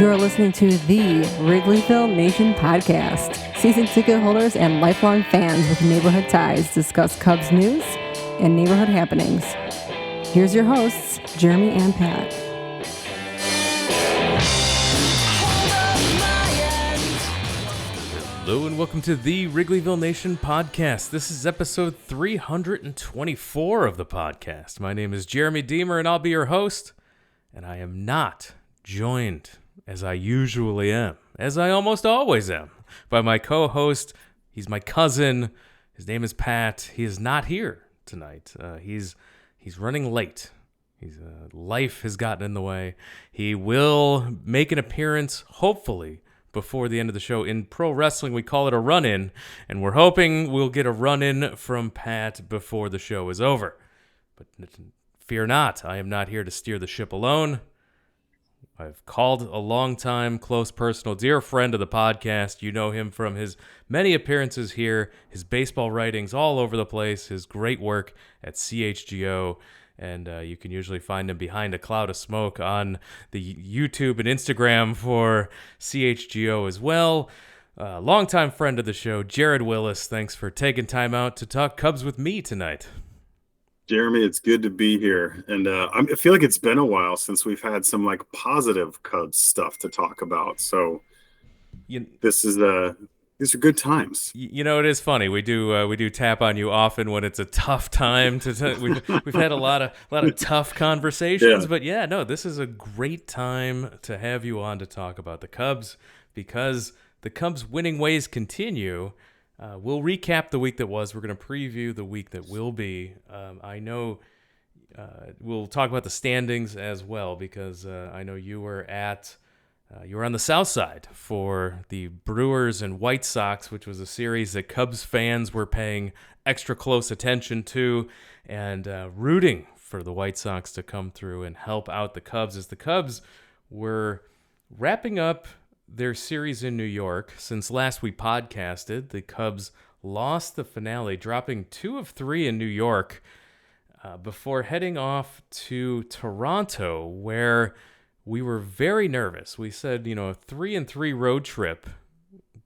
You're listening to the Wrigleyville Nation podcast. Season ticket holders and lifelong fans with neighborhood ties discuss Cubs news and neighborhood happenings. Here's your hosts, Jeremy and Pat. Hello and welcome to the Wrigleyville Nation podcast. This is episode 324 of the podcast. My name is Jeremy Deemer and I'll be your host. And I am not joined, as I usually am, as I almost always am, by my co-host. He's my cousin. His name is Pat. He is not here tonight. He's running late. Life has gotten in the way. He will make an appearance, hopefully, before the end of the show. In pro wrestling, we call it a run-in, and we're hoping we'll get a run-in from Pat before the show is over. But fear not, I am not here to steer the ship alone. I've called a long-time, close, personal, dear friend of the podcast. You know him from his many appearances here, his baseball writings all over the place, his great work at CHGO, and you can usually find him behind a cloud of smoke on the YouTube and Instagram for CHGO as well. Longtime friend of the show, Jared Wyllys. Thanks for taking time out to talk Cubs with me tonight. Jeremy, it's good to be here. And I feel like it's been a while since we've had some positive Cubs stuff to talk about. So these are good times. You know, it is funny. We do tap on you often when it's a tough time. We've had a lot of tough conversations, But this is a great time to have you on to talk about the Cubs because the Cubs' winning ways continue. We'll recap the week that was. We're going to preview the week that will be. I know we'll talk about the standings as well because I know you were on the south side for the Brewers and White Sox, which was a series that Cubs fans were paying extra close attention to and rooting for the White Sox to come through and help out the Cubs as the Cubs were wrapping up their series in New York. Since last we podcasted, the Cubs lost the finale, dropping 2 of 3 in New York before heading off to Toronto, where we were very nervous. We said, a 3-3 road trip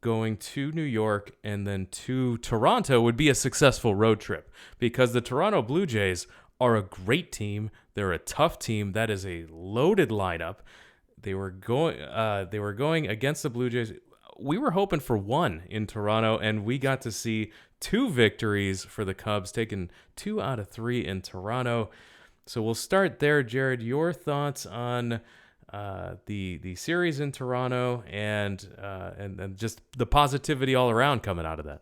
going to New York and then to Toronto would be a successful road trip because the Toronto Blue Jays are a great team. They're a tough team. That is a loaded lineup. They were going against the Blue Jays. We were hoping for 1 in Toronto, and we got to see 2 victories for the Cubs, taking 2 out of 3 in Toronto. So we'll start there, Jared. Your thoughts on the series in Toronto and just the positivity all around coming out of that.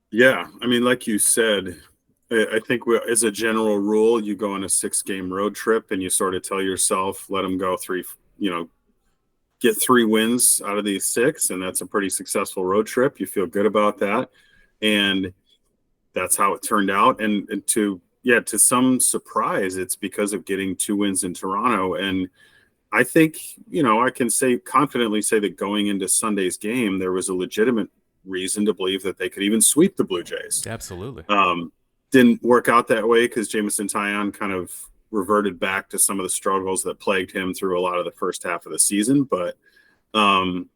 Yeah, I mean, like you said, I think as a general rule, you go on a 6-game road trip and you sort of tell yourself, let them go get 3 wins out of these 6. And that's a pretty successful road trip. You feel good about that. And that's how it turned out. And to some surprise, it's because of getting 2 wins in Toronto. And I think, I can confidently say that going into Sunday's game, there was a legitimate reason to believe that they could even sweep the Blue Jays. Absolutely. Didn't work out that way because Jameson Taillon kind of reverted back to some of the struggles that plagued him through a lot of the first half of the season. But 2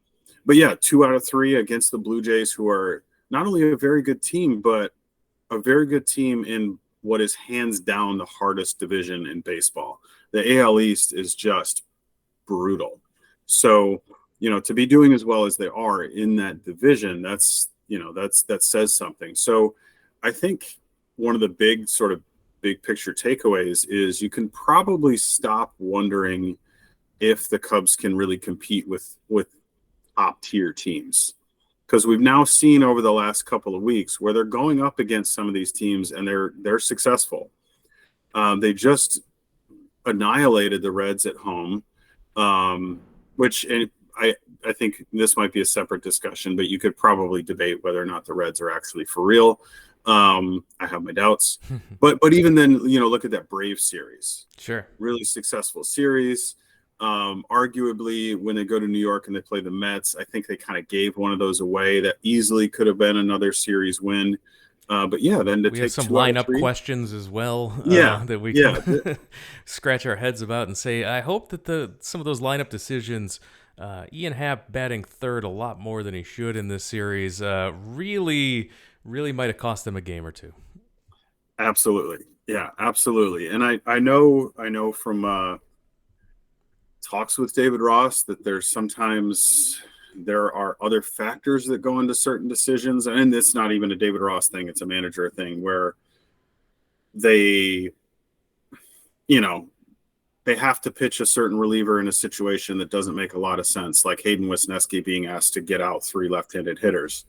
out of 3 against the Blue Jays, who are not only a very good team, but a very good team in what is hands down the hardest division in baseball. The AL East is just brutal. So, to be doing as well as they are in that division, that says something. So I think one of the big picture takeaways is you can probably stop wondering if the Cubs can really compete with top tier teams, because we've now seen over the last couple of weeks where they're going up against some of these teams and they're successful. They just annihilated the Reds at home, which I think this might be a separate discussion, but you could probably debate whether or not the Reds are actually for real. I have my doubts, but even then, look at that Braves series. Sure. Really successful series. Arguably, when they go to New York and they play the Mets, I think they kind of gave one of those away that easily could have been another series win. But yeah, then to we take have some 2 out of lineup 3. questions as well Yeah, that we yeah, can scratch our heads about and say, I hope that some of those lineup decisions, Ian Happ batting third a lot more than he should in this series, really might have cost them a game or two. absolutely. Yeah, absolutely. And I know from talks with David Ross that there are other factors that go into certain decisions, and it's not even a David Ross thing, it's a manager thing, where they you know they have to pitch a certain reliever in a situation that doesn't make a lot of sense, like Hayden Wisniewski being asked to get out 3 left-handed hitters.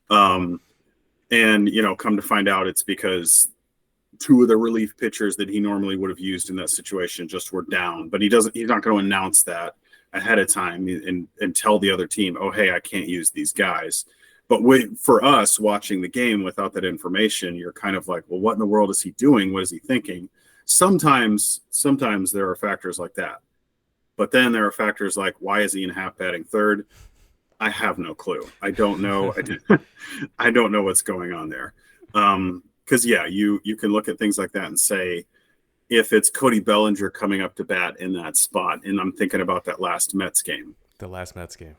And come to find out, it's because 2 of the relief pitchers that he normally would have used in that situation just were down. But he's not going to announce that ahead of time and tell the other team, oh, hey, I can't use these guys. But for us watching the game without that information, you're kind of like, well, what in the world is he doing? What is he thinking? Sometimes there are factors like that. But then there are factors like, why is Ian Happ batting third? I have no clue. I don't know. I don't know what's going on there. Because you can look at things like that and say, if it's Cody Bellinger coming up to bat in that spot, and I'm thinking about that last Mets game. The last Mets game,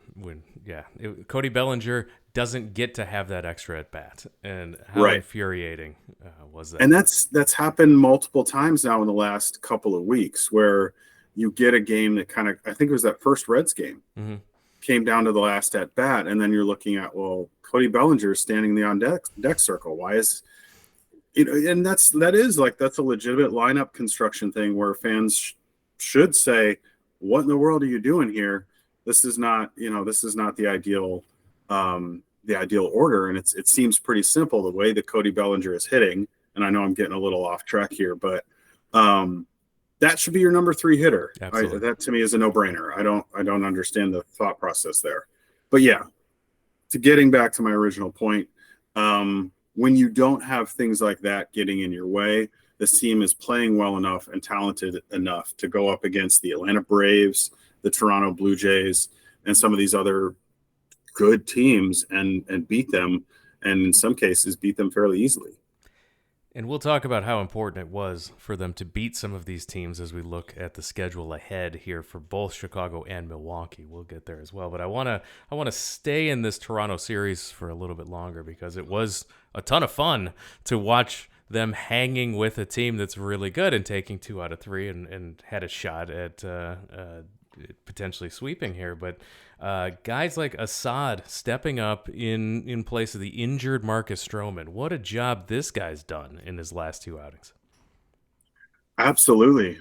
Cody Bellinger doesn't get to have that extra at bat, and how infuriating was that? And that's happened multiple times now in the last couple of weeks, where you get a game that kind of, I think it was that first Reds game, came down to the last at bat, and then you're looking at, well, Cody Bellinger is standing in the on deck circle. Why is and that's a legitimate lineup construction thing where fans should say, what in the world are you doing here? This is not the ideal order. And it seems pretty simple the way that Cody Bellinger is hitting. And I know I'm getting a little off track here, but that should be your number 3 hitter. That to me is a no-brainer. I don't understand the thought process there. But yeah, to getting back to my original point, when you don't have things like that getting in your way, this team is playing well enough and talented enough to go up against the Atlanta Braves, the Toronto Blue Jays, and some of these other good teams and beat them, and in some cases beat them fairly easily. And we'll talk about how important it was for them to beat some of these teams as we look at the schedule ahead here for both Chicago and Milwaukee. We'll get there as well. But I want to stay in this Toronto series for a little bit longer because it was a ton of fun to watch them hanging with a team that's really good and taking 2 out of 3 and had a shot at potentially sweeping here. But guys like Assad stepping up in place of the injured Marcus Stroman. What a job this guy's done in his last 2 outings. Absolutely.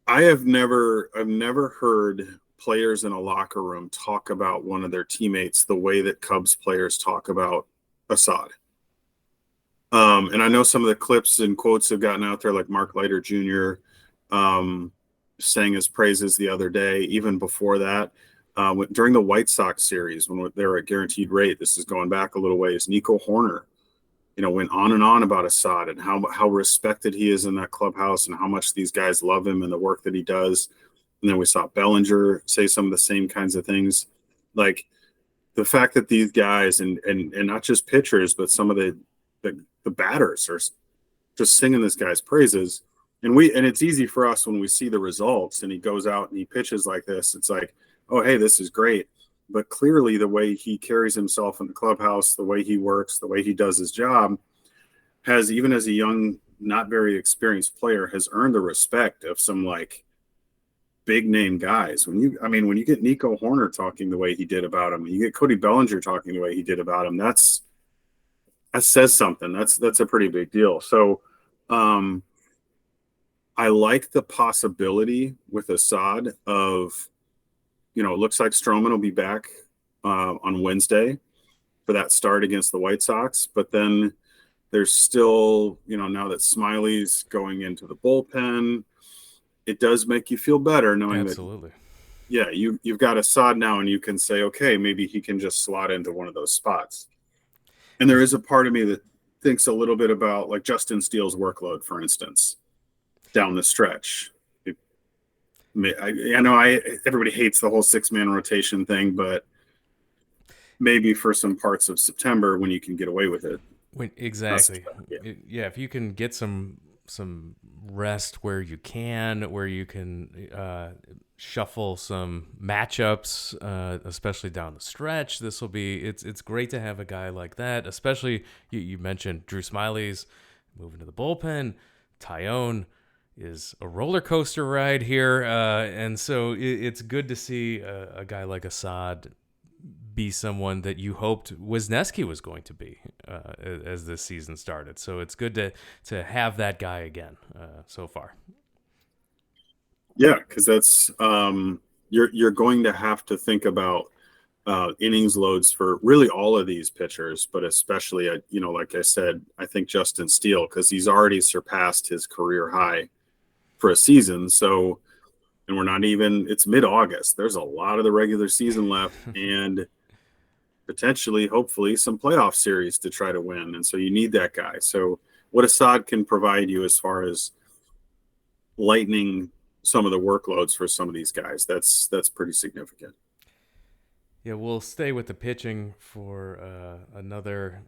I've never heard players in a locker room talk about one of their teammates the way that Cubs players talk about Assad. And I know some of the clips and quotes have gotten out there, like Mark Leiter Jr. Sang his praises the other day. Even before that, during the White Sox series, when they were at guaranteed rate, this is going back a little ways, Nico Horner, went on and on about Assad and how respected he is in that clubhouse and how much these guys love him and the work that he does. And then we saw Bellinger say some of the same kinds of things. Like the fact that these guys and not just pitchers, but some of the batters are just singing this guy's praises. And it's easy for us when we see the results and he goes out and he pitches like this. It's like, oh, hey, this is great. But clearly the way he carries himself in the clubhouse, the way he works, the way he does his job has, even as a young, not very experienced player, has earned the respect of some like big name guys. When you get Nico Horner talking the way he did about him, you get Cody Bellinger talking the way he did about him, that says something. That's a pretty big deal. So I like the possibility with Assad of, it looks like Stroman will be back on Wednesday for that start against the White Sox. But then there's still, now that Smiley's going into the bullpen, it does make you feel better knowing Absolutely. That, you've got Assad now and you can say, okay, maybe he can just slot into one of those spots. And there is a part of me that thinks a little bit about like Justin Steele's workload, for instance, down the stretch. I know everybody hates the whole 6-man rotation thing, but maybe for some parts of September when you can get away with it. Exactly. Yeah, if you can get some rest where you can shuffle some matchups, especially down the stretch. This will be it's great to have a guy like that. Especially you mentioned Drew Smiley's moving to the bullpen. Tyone is a roller coaster ride here, and so it's good to see a guy like Assad be someone that you hoped Wisniewski was going to be as this season started. So it's good to have that guy again so far. Yeah, because that's you're going to have to think about innings loads for really all of these pitchers, but especially like I said, I think Justin Steele, because he's already surpassed his career high for a season. So, and we're not even, it's mid-August. There's a lot of the regular season left and potentially, hopefully, some playoff series to try to win. And so you need that guy. So what Assad can provide you as far as lightening some of the workloads for some of these guys, that's pretty significant. Yeah, we'll stay with the pitching for another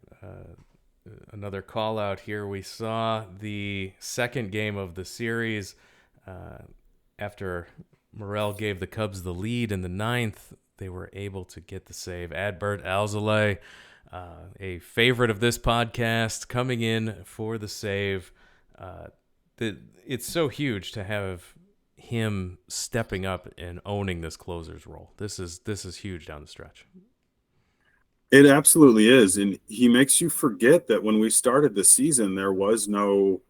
call out here. We saw the second game of the series after Morel gave the Cubs the lead in the ninth. They were able to get the save. Adbert Alzolay, a favorite of this podcast, coming in for the save. It's so huge to have him stepping up and owning this closer's role. This is huge down the stretch. It absolutely is, and he makes you forget that when we started the season, there was no.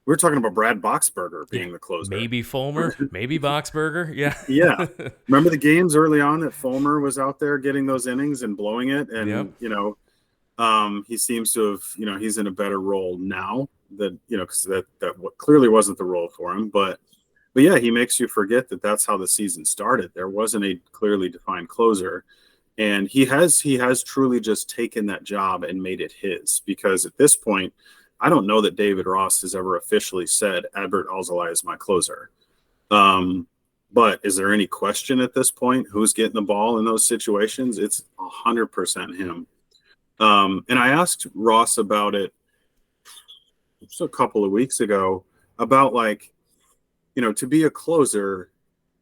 We were talking about Brad Boxberger being the closer. Maybe Fulmer, maybe Boxberger. Yeah. Yeah. Remember the games early on that Fulmer was out there getting those innings and blowing it? And, he seems to have, he's in a better role now that, because that clearly wasn't the role for him. But yeah, he makes you forget that that's how the season started. There wasn't a clearly defined closer. And he has truly just taken that job and made it his, because at this point, I don't know that David Ross has ever officially said Adbert Alzolay is my closer. But is there any question at this point who's getting the ball in those situations? It's 100% him. And I asked Ross about it just a couple of weeks ago about to be a closer,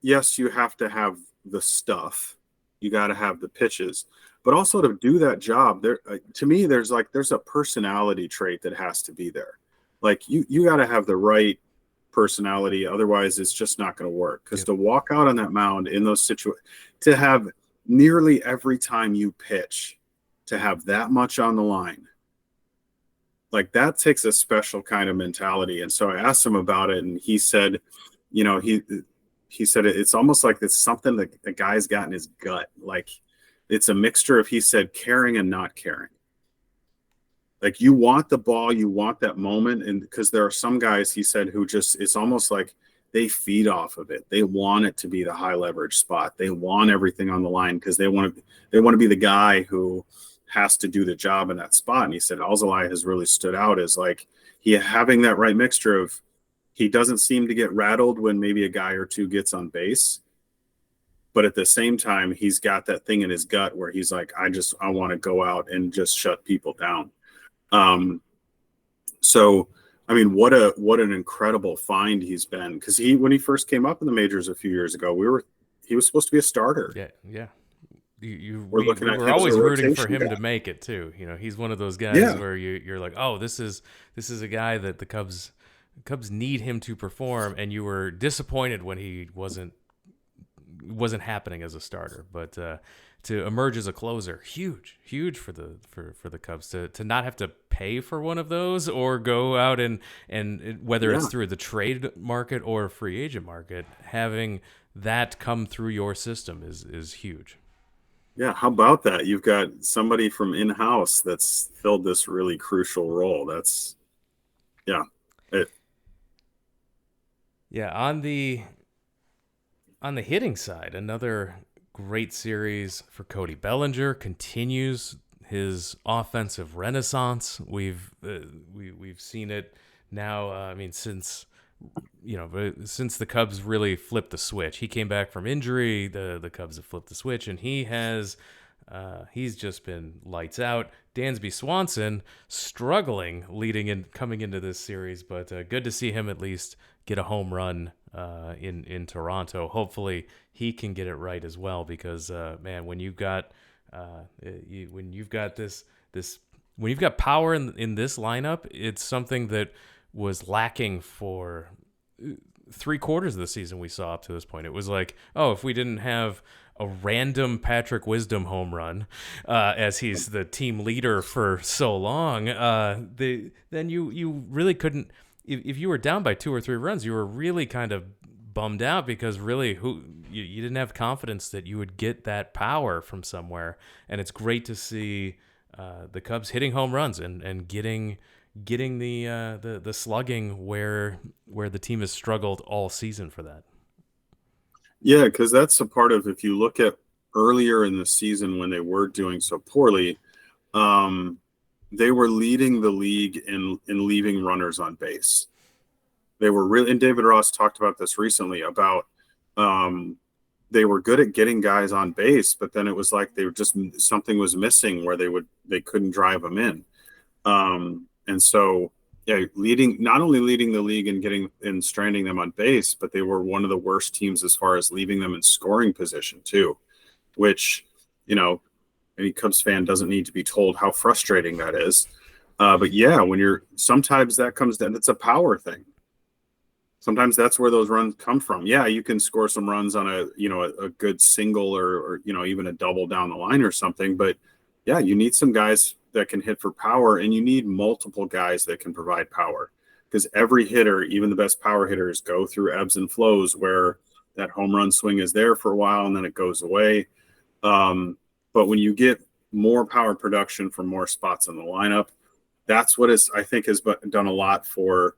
yes, you have to have the stuff. You got to have the pitches. But also to do that job, there to me, there's a personality trait that has to be there. You got to have the right personality, otherwise it's just not going to work. Because to walk out on that mound in those situations, to have nearly every time you pitch, to have that much on the line, that takes a special kind of mentality. And so I asked him about it, and he said, he said it's almost like it's something that the guy's got in his gut, it's a mixture of, he said, caring and not caring. You want the ball, you want that moment. And because there are some guys, he said, who just, it's almost like they feed off of it. They want it to be the high leverage spot. They want everything on the line because they want to be the guy who has to do the job in that spot. And he said Alzolay has really stood out as he having that right mixture of, he doesn't seem to get rattled when maybe a guy or two gets on base. But at the same time, he's got that thing in his gut where he's like, I want to go out and just shut people down. So, I mean, what an incredible find he's been. Because when he first came up in the majors a few years ago, he was supposed to be a starter. Yeah. We were always rooting for him to make it too. He's one of those guys where you're like, oh, this is a guy that the Cubs need him to perform, and you were disappointed when he wasn't happening as a starter. But to emerge as a closer, huge for the Cubs to not have to pay for one of those or go out and whether it's through the trade market or free agent market, having that come through your system is huge. Yeah, how about that? You've got somebody from in-house that's filled this really crucial role. That's on the hitting side, another great series for Cody Bellinger. Continues his offensive renaissance. We've seen it now. I mean, since the Cubs really flipped the switch, he came back from injury. The Cubs have flipped the switch, and he has He's just been lights out. Dansby Swanson struggling coming into this series, but good to see him at least get a home run in Toronto. Hopefully he can get it right as well, because man, when you've got when you've got when you've got power in this lineup, it's something that was lacking for 3/4 of the season we saw up to this point. It was like, oh, if we didn't have a random Patrick Wisdom home run, as he's the team leader for so long, then you really couldn't. If you were down by 2 or 3 runs, you were really kind of bummed out, because really you didn't have confidence that you would get that power from somewhere. And it's great to see the Cubs hitting home runs and getting the slugging where the team has struggled all season for that. Yeah, because that's a part of, if you look at earlier in the season when they were doing so poorly, they were leading the league in leaving runners on base. They were really, and David Ross talked about this recently about they were good at getting guys on base, but then it was like they were just, something was missing where they couldn't drive them in. And so, yeah, not only leading the league and getting and stranding them on base, but they were one of the worst teams as far as leaving them in scoring position too, which, any Cubs fan doesn't need to be told how frustrating that is. But yeah, sometimes that comes down, it's a power thing. Sometimes that's where those runs come from. Yeah, you can score some runs on a good single or even a double down the line or something. But yeah, you need some guys that can hit for power, and you need multiple guys that can provide power, because every hitter, even the best power hitters, go through ebbs and flows where that home run swing is there for a while and then it goes away. But when you get more power production from more spots in the lineup, that's what I think has done a lot for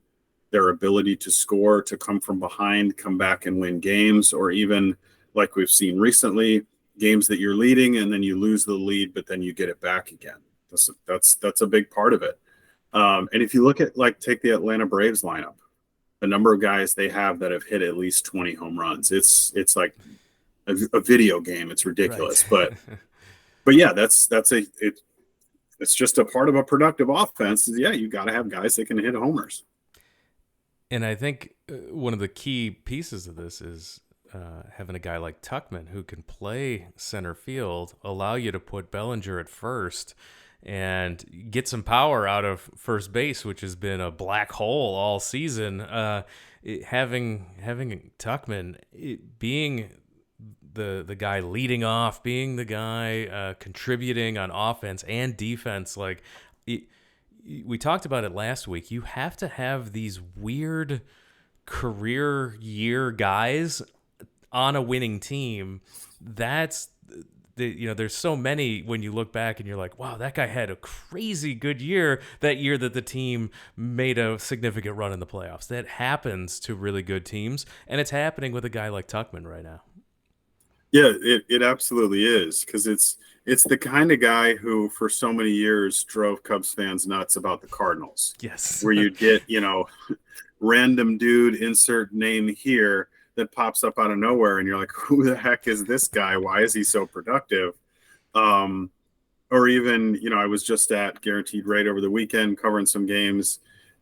their ability to score, to come from behind, come back and win games, or even like we've seen recently, games that you're leading and then you lose the lead, but then you get it back again. That's a big part of it. And if you look at, take the Atlanta Braves lineup, the number of guys they have that have hit at least 20 home runs, it's like a video game. It's ridiculous. Right. But yeah, it's just a part of a productive offense. Yeah, you got to have guys that can hit homers. And I think one of the key pieces of this is having a guy like Tuckman who can play center field, allow you to put Bellinger at first, and get some power out of first base, which has been a black hole all season. Having Tuckman being the guy leading off, being the guy contributing on offense and defense, we talked about it last week. You have to have these weird career year guys on a winning team. There's so many when you look back and you're like, wow, that guy had a crazy good year that year that the team made a significant run in the playoffs. That happens to really good teams, and it's happening with a guy like Tuckman right now. Yeah, it absolutely is, because it's the kind of guy who for so many years drove Cubs fans nuts about the Cardinals. Yes. Where you'd get, random dude, insert name here, that pops up out of nowhere, and you're like, who the heck is this guy? Why is he so productive? Or even, I was just at Guaranteed Rate over the weekend covering some games,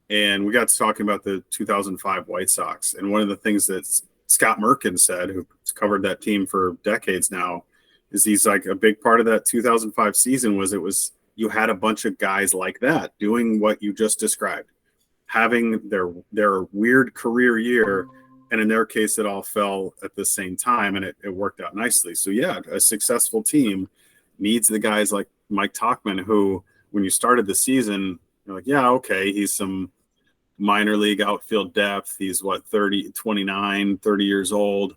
and we got to talking about the 2005 White Sox. And one of the things that Scott Merkin said, who's covered that team for decades now, is he's like, a big part of that 2005 season was you had a bunch of guys like that doing what you just described, having their weird career year. And in their case, it all fell at the same time, and it worked out nicely. So yeah, a successful team needs the guys like Mike Tauchman, who, when you started the season, you're like, yeah, okay, he's some minor league outfield depth. He's 29, 30 years old.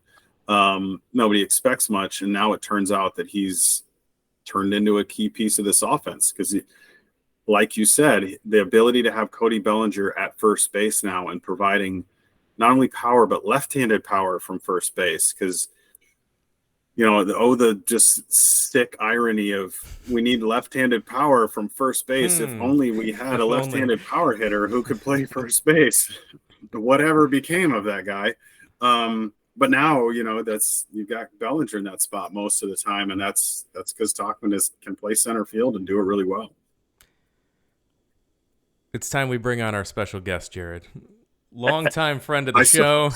Nobody expects much. And now it turns out that he's turned into a key piece of this offense, because like you said, the ability to have Cody Bellinger at first base now and providing not only power, but left-handed power from first base. Because, the just sick irony of, we need left-handed power from first base. If only we had a left-handed power hitter who could play first base. Whatever became of that guy. but now, you've got Bellinger in that spot most of the time, and that's because Tauchman can play center field and do it really well. It's time we bring on our special guest, Jared. Longtime friend of the show.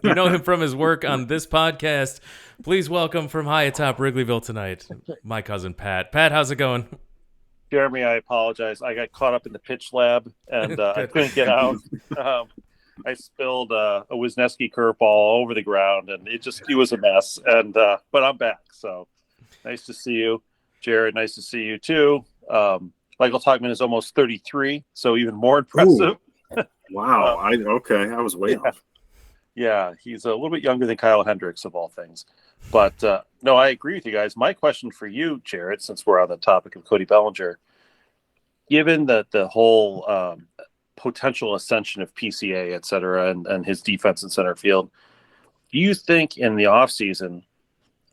You know him from his work on this podcast. Please welcome from high atop Wrigleyville tonight, my cousin Pat. Pat, how's it going? Jeremy, I apologize. I got caught up in the pitch lab, and I couldn't get out. I spilled a Wisniewski curveball all over the ground, and it was a mess. And but I'm back, so nice to see you, Jared. Nice to see you too. Michael Tauchman is almost 33, so even more impressive. Wow! I was way off. Yeah, he's a little bit younger than Kyle Hendricks of all things. But no, I agree with you guys. My question for you, Jared, since we're on the topic of Cody Bellinger, given that the whole potential ascension of PCA, et cetera, and his defense in center field, do you think in the offseason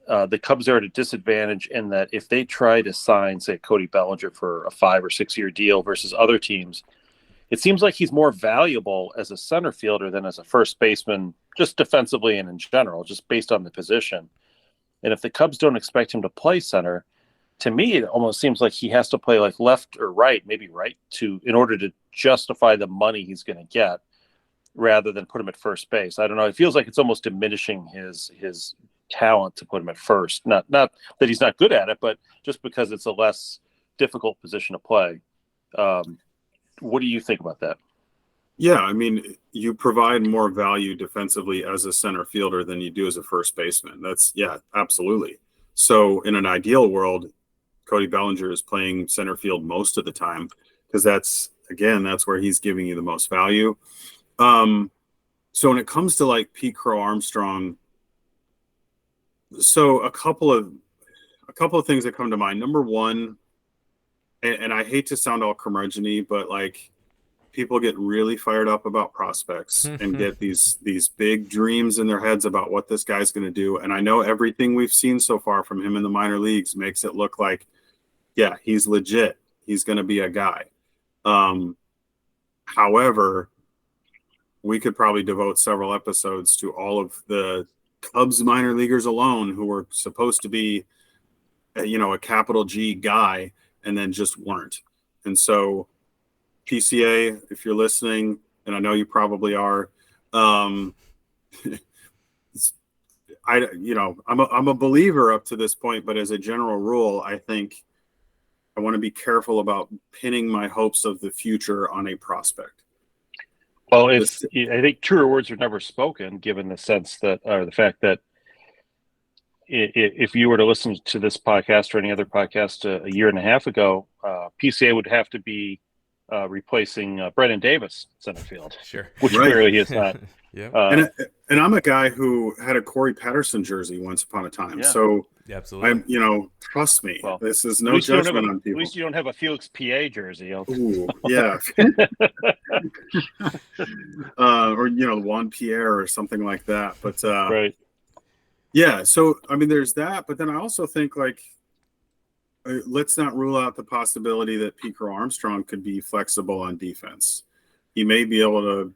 the Cubs are at a disadvantage in that if they try to sign, say, Cody Bellinger for a 5 or 6 year deal versus other teams, it seems like he's more valuable as a center fielder than as a first baseman, just defensively and in general, just based on the position. And if the Cubs don't expect him to play center, to me, it almost seems like he has to play like left or right, maybe right, in order to justify the money he's going to get rather than put him at first base. I don't know. It feels like it's almost diminishing his talent to put him at first. Not that he's not good at it, but just because it's a less difficult position to play. What do you think about that? Yeah, I mean, you provide more value defensively as a center fielder than you do as a first baseman. Absolutely. So in an ideal world, Cody Bellinger is playing center field most of the time because that's where he's giving you the most value. So when it comes to like Pete Crow Armstrong, so a couple of things that come to mind. Number one, and I hate to sound all curmudgeon-y, but like people get really fired up about prospects and get these big dreams in their heads about what this guy's going to do. And I know everything we've seen so far from him in the minor leagues makes it look like, yeah, he's legit. He's going to be a guy. However, we could probably devote several episodes to all of the Cubs minor leaguers alone who were supposed to be, a capital G guy and then just weren't. And so PCA, if you're listening, and I know you probably are, I'm a believer up to this point, but as a general rule, I think I want to be careful about pinning my hopes of the future on a prospect. Well, I think truer words are never spoken, given the sense that, or the fact that if you were to listen to this podcast or any other podcast a year and a half ago, PCA would have to be replacing Brendan Davis center field, sure, which clearly he is not. Yeah, and I'm a guy who had a Corey Patterson jersey once upon a time, so absolutely. I'm, trust me, well, this is no judgment on people. At least you don't have a Felix PA jersey. Ooh, yeah, or Juan Pierre or something like that. But right. Yeah, so I mean, there's that, but then I also think like let's not rule out the possibility that Pete Crow Armstrong could be flexible on defense. He may be able to,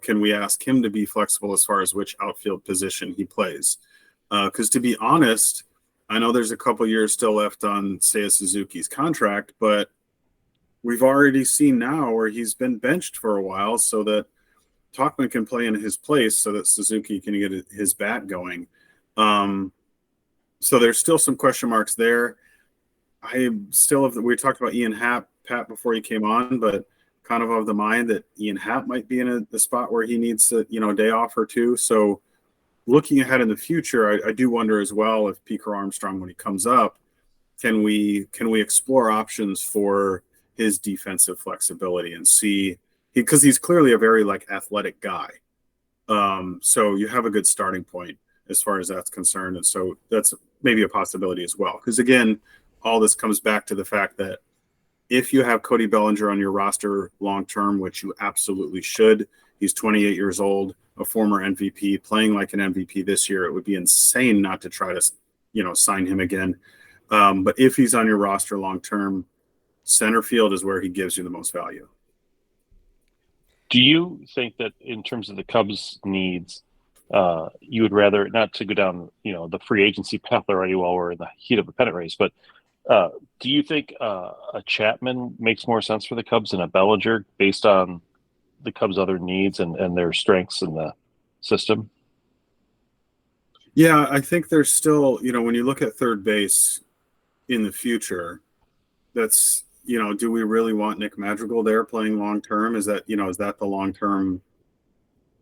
can we ask him to be flexible as far as which outfield position he plays? Because to be honest, I know there's a couple years still left on Seiya Suzuki's contract, but we've already seen now where he's been benched for a while so that Tauchman can play in his place so that Suzuki can get his bat going. So there's still some question marks there. We talked about Ian Happ, Pat, before he came on, but kind of the mind that Ian Happ might be in a spot where he needs a day off or two. So looking ahead in the future, I do wonder as well if Pete Crow Armstrong, when he comes up, can we explore options for his defensive flexibility and see, because he's clearly a very athletic guy. So you have a good starting point as far as that's concerned. And so that's maybe a possibility as well. Because again, all this comes back to the fact that if you have Cody Bellinger on your roster long-term, which you absolutely should, he's 28 years old, a former MVP, playing like an MVP this year, it would be insane not to try to, sign him again. But if he's on your roster long-term, center field is where he gives you the most value. Do you think that in terms of the Cubs' needs, you would rather not to go down, the free agency path already while we're in the heat of a pennant race. But do you think a Chapman makes more sense for the Cubs than a Bellinger based on the Cubs' other needs and their strengths in the system? Yeah, I think there's still, when you look at third base in the future, that's, do we really want Nick Madrigal there playing long term? Is that the long term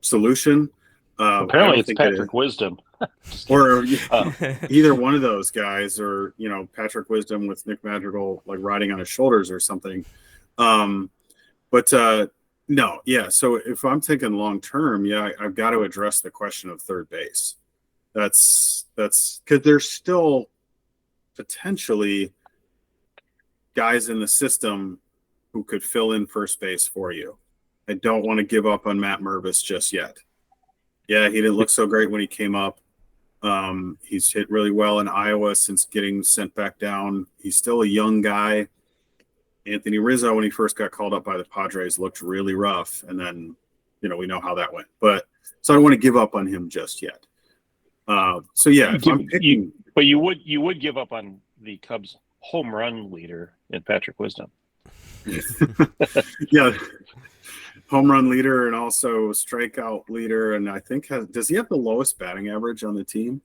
solution? Apparently, it's Patrick Wisdom, or either one of those guys, or Patrick Wisdom with Nick Madrigal like riding on his shoulders or something. But no, yeah. So if I'm thinking long term, I've got to address the question of third base. That's because there's still potentially guys in the system who could fill in first base for you. I don't want to give up on Matt Mervis just yet. Yeah, he didn't look so great when he came up. He's hit really well in Iowa since getting sent back down. He's still a young guy. Anthony Rizzo, when he first got called up by the Padres, looked really rough. And then, we know how that went. But so I don't want to give up on him just yet. So yeah, if I'm picking, but you would give up on the Cubs home run leader in Patrick Wisdom. Yeah, home run leader and also strikeout leader, and I think does he have the lowest batting average on the team?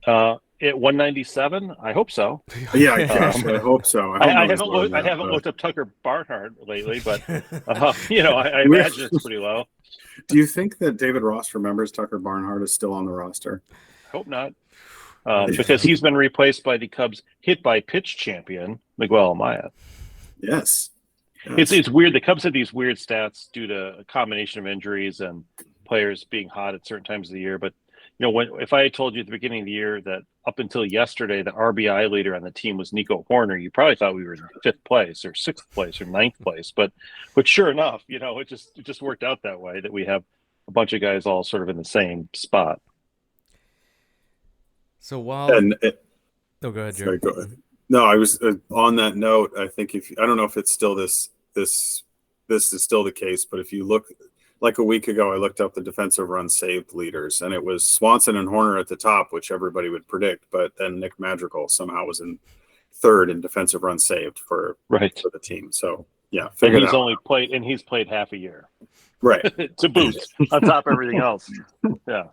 At 197, I hope so. Yeah, gosh, I hope so. I haven't looked up Tucker Barnhart lately, but I imagine it's pretty low. Do you think that David Ross remembers Tucker Barnhart is still on the roster? Hope not, because he's been replaced by the Cubs' hit by pitch champion Miguel Amaya. Yes. It's weird. The Cubs have these weird stats due to a combination of injuries and players being hot at certain times of the year. But if I had told you at the beginning of the year that up until yesterday the RBI leader on the team was Nico Horner, you probably thought we were in 5th place or 6th place or 9th place. But sure enough, it just worked out that way, that we have a bunch of guys all sort of in the same spot. So while go ahead, Jared. Sorry, go ahead. No, I was on that note. I think I don't know if it's still this is still the case, but if you look, like a week ago, I looked up the defensive runs saved leaders, and it was Swanson and Horner at the top, which everybody would predict. But then Nick Madrigal somehow was in 3rd in defensive runs saved for the team. So yeah, he's played half a year, right? To boot, on top of everything else. Yeah.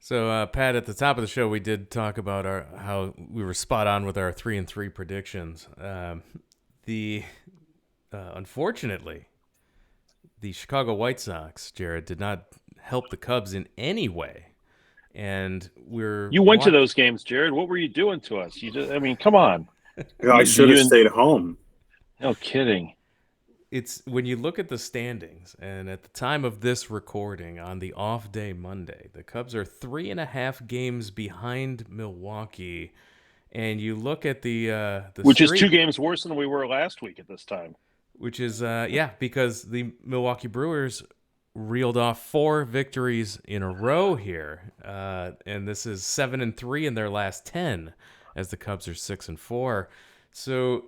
So, Pat, at the top of the show, we did talk about how we were spot on with our 3-3 predictions. Unfortunately, the Chicago White Sox, Jared, did not help the Cubs in any way, and you went to those games, Jared. What were you doing to us? Come on. I should have stayed home. No kidding. It's when you look at the standings, and at the time of this recording on the off day Monday, the Cubs are 3.5 games behind Milwaukee, and you look at the which is 2 games worse than we were last week at this time. Which is because the Milwaukee Brewers reeled off 4 victories in a row here, and this is 7-3 in their last 10, as the Cubs are 6-4. So.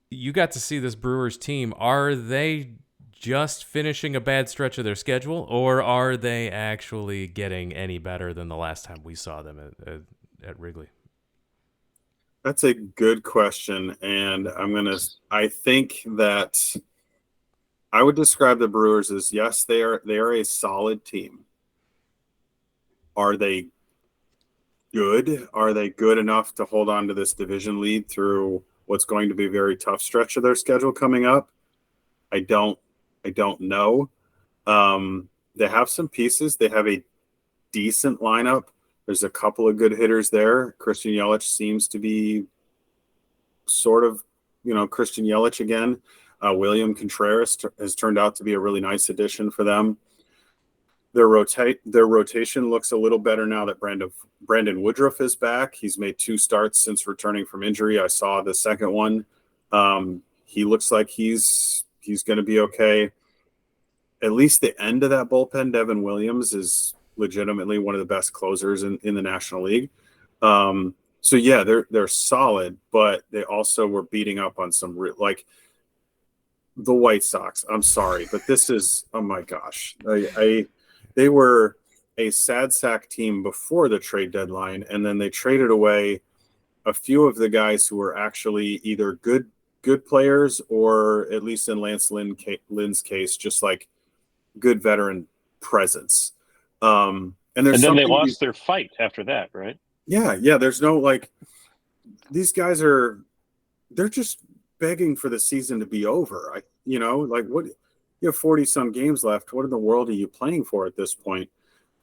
You got to see this Brewers team. Are they just finishing a bad stretch of their schedule, or are they actually getting any better than the last time we saw them at Wrigley? That's a good question, and I think that I would describe the Brewers as, yes, they are a solid team. Are they good? Are they good enough to hold on to this division lead through what's going to be a very tough stretch of their schedule coming up? I don't know. They have some pieces. They have a decent lineup. There's a couple of good hitters there. Christian Yelich seems to be sort of, Christian Yelich again. William Contreras has turned out to be a really nice addition for them. Their rotation looks a little better now that Brandon Woodruff is back. He's made 2 starts since returning from injury. I saw the second one. He looks like he's going to be okay. At least the end of that bullpen, Devin Williams is legitimately one of the best closers in the National League. So yeah, they're solid, but they also were beating up on some like the White Sox. I'm sorry, but this is, oh my gosh, they were a sad sack team before the trade deadline, and then they traded away a few of the guys who were actually either good players, or at least in Lance Lynn's case, just like good veteran presence. And then they lost their fight after that, right? Yeah. There's no, like, these guys they're just begging for the season to be over. What, you have 40 some games left. What in the world are you playing for at this point?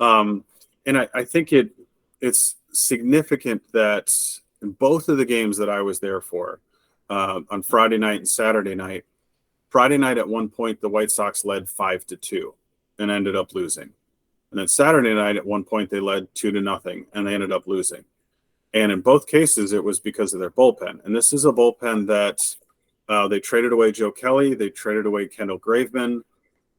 And I think it's significant that in both of the games that I was there for, on Friday night and Saturday night, at one point, the White Sox led 5-2 and ended up losing. And then Saturday night, at one point, they led 2-0 and they ended up losing. And in both cases, it was because of their bullpen. And this is a bullpen that they traded away Joe Kelly. They traded away Kendall Graveman.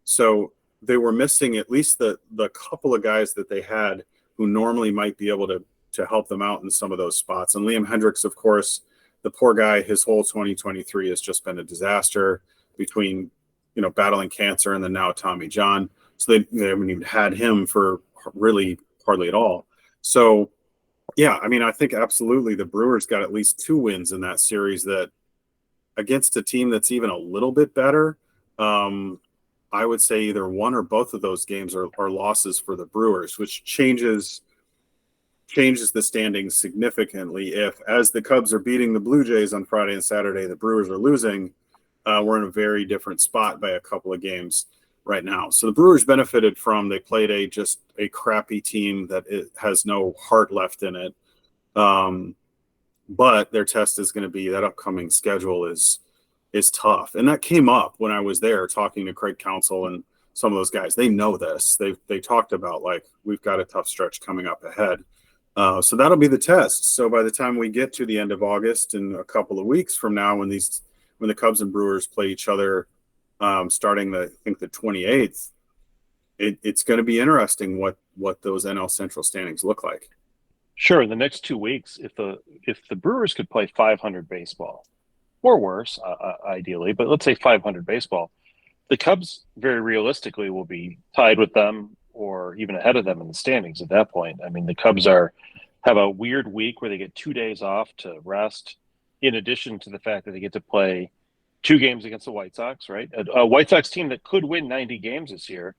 So they were missing at least the couple of guys that they had who normally might be able to help them out in some of those spots. And Liam Hendricks, of course, the poor guy, his whole 2023 has just been a disaster between, battling cancer and then now Tommy John. So they haven't even had him for really hardly at all. So, yeah, I mean, I think absolutely the Brewers got at least 2 wins in that series, that against a team that's even a little bit better. I would say either one or both of those games are losses for the Brewers, which changes the standings significantly. If, as the Cubs are beating the Blue Jays on Friday and Saturday, the Brewers are losing, we're in a very different spot by a couple of games right now. So the Brewers benefited from, they played a crappy team that it has no heart left in it. But their test is going to be, that upcoming schedule is tough. And that came up when I was there talking to Craig Counsell and some of those guys. They know this. They talked about, like, we've got a tough stretch coming up ahead. So that'll be the test. So by the time we get to the end of August, in a couple of weeks from now, when the Cubs and Brewers play each other, starting the 28th, it's going to be interesting what those NL Central standings look like. Sure. In the next 2 weeks, if the Brewers could play 500 baseball, or worse, ideally, but let's say 500 baseball, the Cubs very realistically will be tied with them or even ahead of them in the standings at that point. I mean, the Cubs have a weird week where they get 2 days off to rest, in addition to the fact that they get to play 2 games against the White Sox, right? A White Sox team that could win 90 games this year,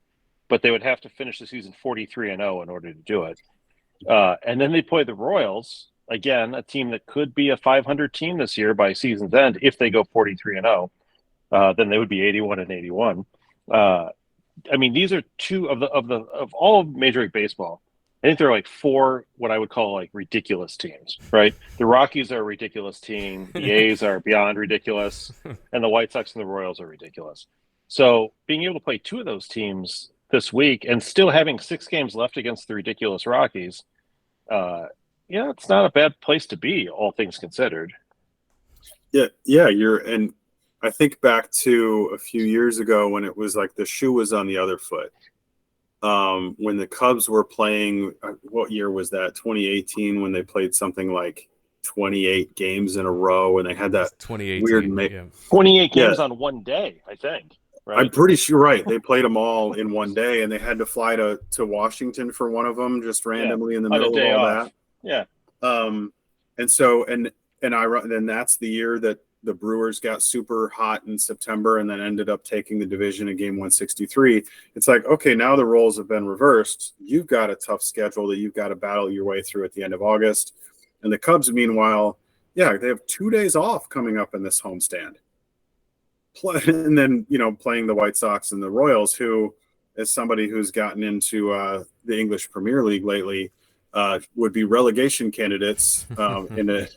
but they would have to finish the season 43-0 in order to do it. And then they play the Royals, again, a team that could be a 500 team this year by season's end. If they go 43-0, then they would be 81-81. I mean, these are 2 of all of Major League Baseball. I think there are like 4 what I would call like ridiculous teams, right? The Rockies are a ridiculous team. The A's are beyond ridiculous, and the White Sox and the Royals are ridiculous. So being able to play 2 of those teams this week and still having 6 games left against the ridiculous Rockies, it's not a bad place to be, all things considered. Yeah, and I think back to a few years ago when it was like the shoe was on the other foot. When the Cubs were playing, what year was that? 2018, when they played something like 28 games in a row, and they had that 2018, weird 28 games on one day, I think. Right? I'm pretty sure, right. They played them all in one day, and they had to fly to Washington for one of them, just randomly in the middle of all off. that. Yeah. And so, and that's the year that the Brewers got super hot in September and then ended up taking the division in game 163. It's like, okay, now the roles have been reversed. You've got a tough schedule that you've got to battle your way through at the end of August. And the Cubs, meanwhile, they have 2 days off coming up in this homestand. And then, playing the White Sox and the Royals, who, as somebody who's gotten into the English Premier League lately, would be relegation candidates in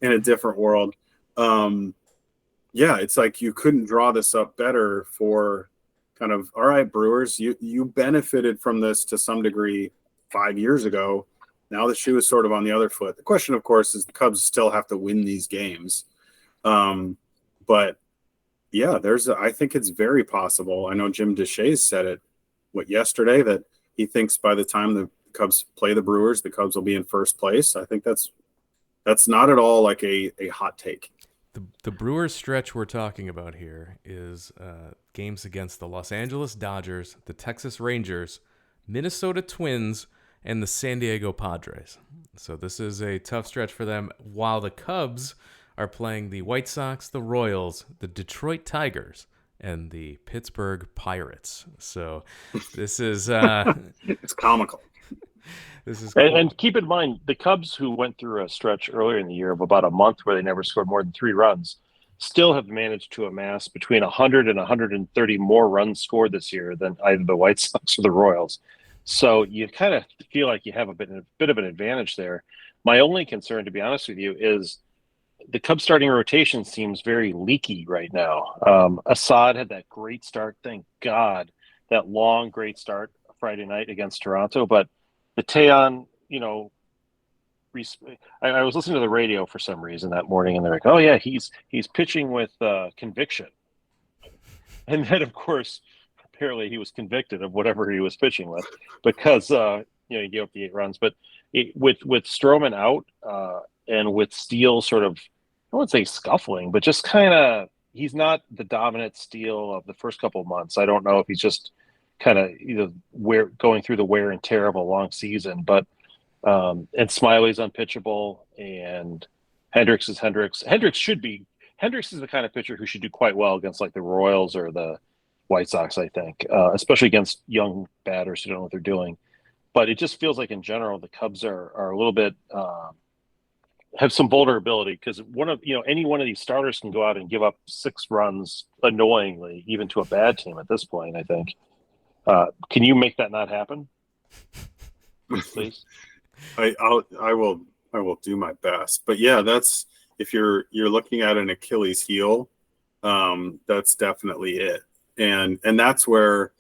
a different world. It's like you couldn't draw this up better for kind of, all right, Brewers, you benefited from this to some degree 5 years ago. Now the shoe is sort of on the other foot. The question, of course, is the Cubs still have to win these games. But yeah, I think it's very possible. I know Jim Deshaies said it yesterday, that he thinks by the time the Cubs play the Brewers, the Cubs will be in first place. I think that's not at all like a hot take. The Brewers stretch we're talking about here is games against the Los Angeles Dodgers, the Texas Rangers, Minnesota Twins, and the San Diego Padres. So this is a tough stretch for them, while the Cubs are playing the White Sox, the Royals, the Detroit Tigers, and the Pittsburgh Pirates. So this is it's comical. This is cool. And keep in mind, the Cubs, who went through a stretch earlier in the year of about a month where they never scored more than 3 runs, still have managed to amass between 100 and 130 more runs scored this year than either the White Sox or the Royals. So you kind of feel like you have a bit of an advantage there. My only concern, to be honest with you, is the Cubs starting rotation seems very leaky right now. Assad had that great start, thank God, that long, great start Friday night against Toronto. But the Teon, I was listening to the radio for some reason that morning, and they're like, "Oh yeah, he's pitching with conviction," and then of course, apparently he was convicted of whatever he was pitching with because he gave up the 8 runs. But with Stroman out and with Steele sort of, I wouldn't say scuffling, but just kind of, he's not the dominant Steele of the first couple of months. I don't know if he's just kind of going through the wear and tear of a long season, but. And Smiley's unpitchable, and Hendricks is Hendricks. Hendricks is the kind of pitcher who should do quite well against like the Royals or the White Sox, I think, especially against young batters who don't know what they're doing. But it just feels like in general the Cubs are a little bit have some vulnerability, because any one of these starters can go out and give up 6 runs annoyingly, even to a bad team at this point, I think. Can you make that not happen, please? I will do my best, but yeah, that's, if you're looking at an Achilles heel, that's definitely it, and that's where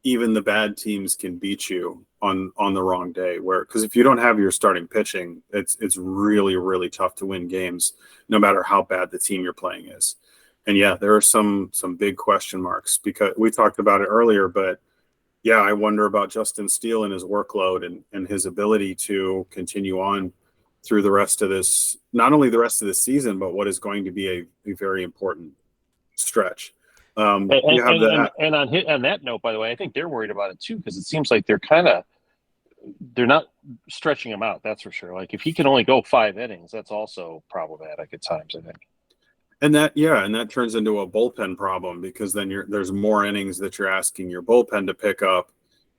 even the bad teams can beat you on the wrong day. Because if you don't have your starting pitching, it's really, really tough to win games, no matter how bad the team you're playing is. And yeah, there are some big question marks, because we talked about it earlier, but. Yeah, I wonder about Justin Steele and his workload and his ability to continue on through the rest of this, not only the rest of this season, but what is going to be a very important stretch. On that note, by the way, I think they're worried about it too, because it seems like they're not stretching him out. That's for sure. Like if he can only go 5 innings, that's also problematic at times, I think. And that turns into a bullpen problem, because then there's more innings that you're asking your bullpen to pick up,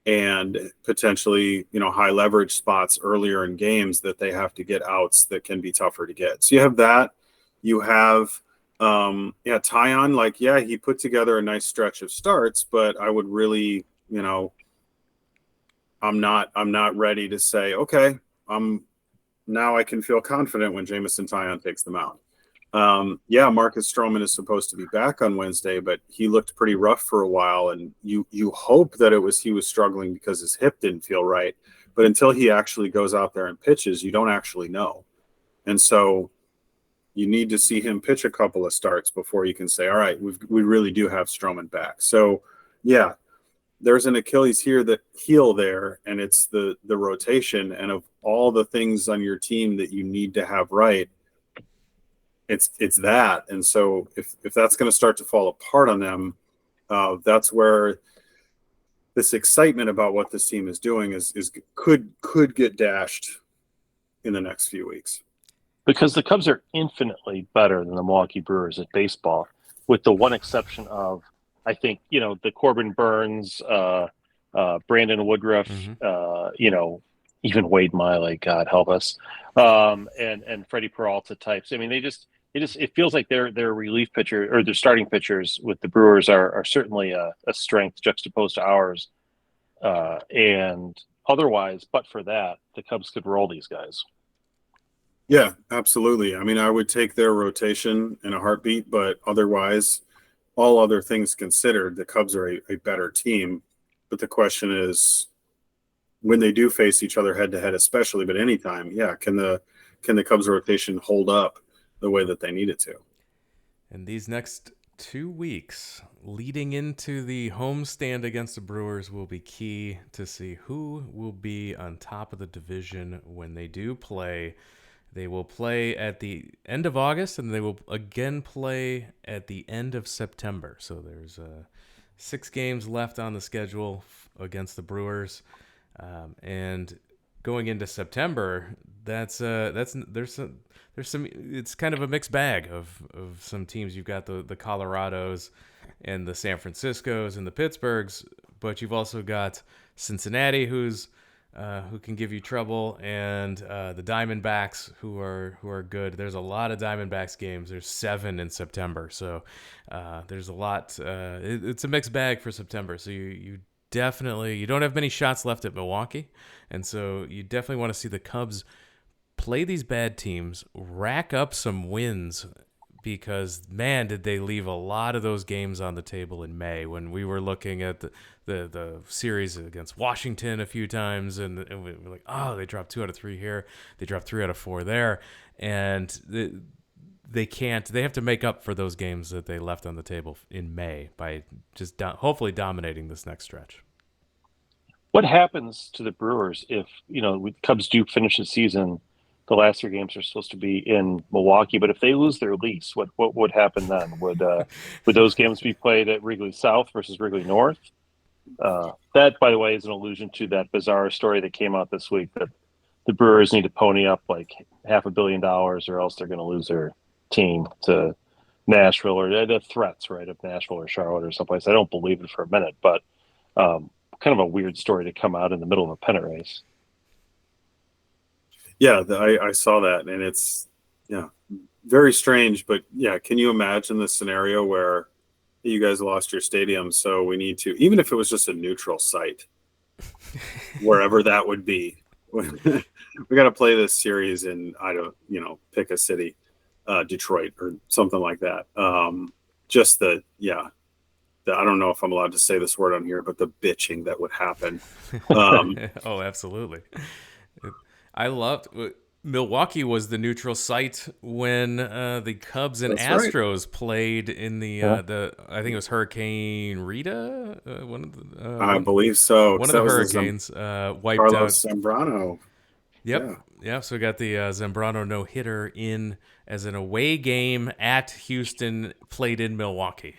and potentially, high leverage spots earlier in games that they have to get outs that can be tougher to get. So you have that. You have, Tyon, he put together a nice stretch of starts, but I would really, I'm not ready to say, okay, now I can feel confident when Jameson Tyon takes them out. Marcus Stroman is supposed to be back on Wednesday, but he looked pretty rough for a while, and you hope that he was struggling because his hip didn't feel right. But until he actually goes out there and pitches, you don't actually know. And so you need to see him pitch a couple of starts before you can say, all right, we really do have Stroman back. So yeah, there's an Achilles heel there, and it's the rotation. And of all the things on your team that you need to have right, it's that. And so if that's going to start to fall apart on them, that's where this excitement about what this team is doing could get dashed in the next few weeks. Because the Cubs are infinitely better than the Milwaukee Brewers at baseball, with the one exception of, I think, the Corbin Burns, Brandon Woodruff, even Wade Miley, God help us, and Freddie Peralta types. I mean, it feels like their relief pitcher, or their starting pitchers with the Brewers are certainly a strength juxtaposed to ours. And otherwise, but for that, the Cubs could roll these guys. Yeah, absolutely. I mean, I would take their rotation in a heartbeat, but otherwise, all other things considered, the Cubs are a better team. But the question is, when they do face each other head to head, especially, but anytime, can the Cubs rotation hold up the way that they need it to? And these next 2 weeks leading into the homestand against the Brewers will be key to see who will be on top of the division when they do play. They will play at the end of August, and they will again play at the end of September. So there's 6 games left on the schedule against the Brewers, and going into September, there's some it's kind of a mixed bag of some teams. You've got the Colorados and the San Franciscos and the Pittsburghs, but you've also got Cincinnati, who can give you trouble, and the Diamondbacks, who are good. There's a lot of Diamondbacks games. There's 7 in September, so there's a lot. It's a mixed bag for September. So you don't have many shots left at Milwaukee, and so you definitely want to see the Cubs play these bad teams, rack up some wins, because man, did they leave a lot of those games on the table in May when we were looking at the series against Washington a few times, and we were like, oh, they dropped 2 out of 3 here, they dropped 3 out of 4 there, and they have to make up for those games that they left on the table in May by just hopefully dominating this next stretch. What happens to the Brewers if, the Cubs do finish the season? The last 3 games are supposed to be in Milwaukee, but if they lose their lease, what would happen then? Would those games be played at Wrigley South versus Wrigley North? That, by the way, is an allusion to that bizarre story that came out this week that the Brewers need to pony up like $500 million or else they're going to lose their team to Nashville, or the threats, right, of Nashville or Charlotte or someplace. I don't believe it for a minute, but kind of a weird story to come out in the middle of a pennant race. Yeah, I saw that, and it's very strange. But yeah, can you imagine the scenario where you guys lost your stadium, so we need to, even if it was just a neutral site, wherever that would be, we got to play this series in, pick a city, Detroit or something like that. I don't know if I'm allowed to say this word on here, but the bitching that would happen. Oh, absolutely. I loved Milwaukee was the neutral site when the Cubs and Astros played in the I think it was Hurricane Rita. I believe so. One of the hurricanes wiped Carlos out Zambrano. Yep. Yeah. So we got the Zambrano no-hitter in as an away game at Houston, played in Milwaukee.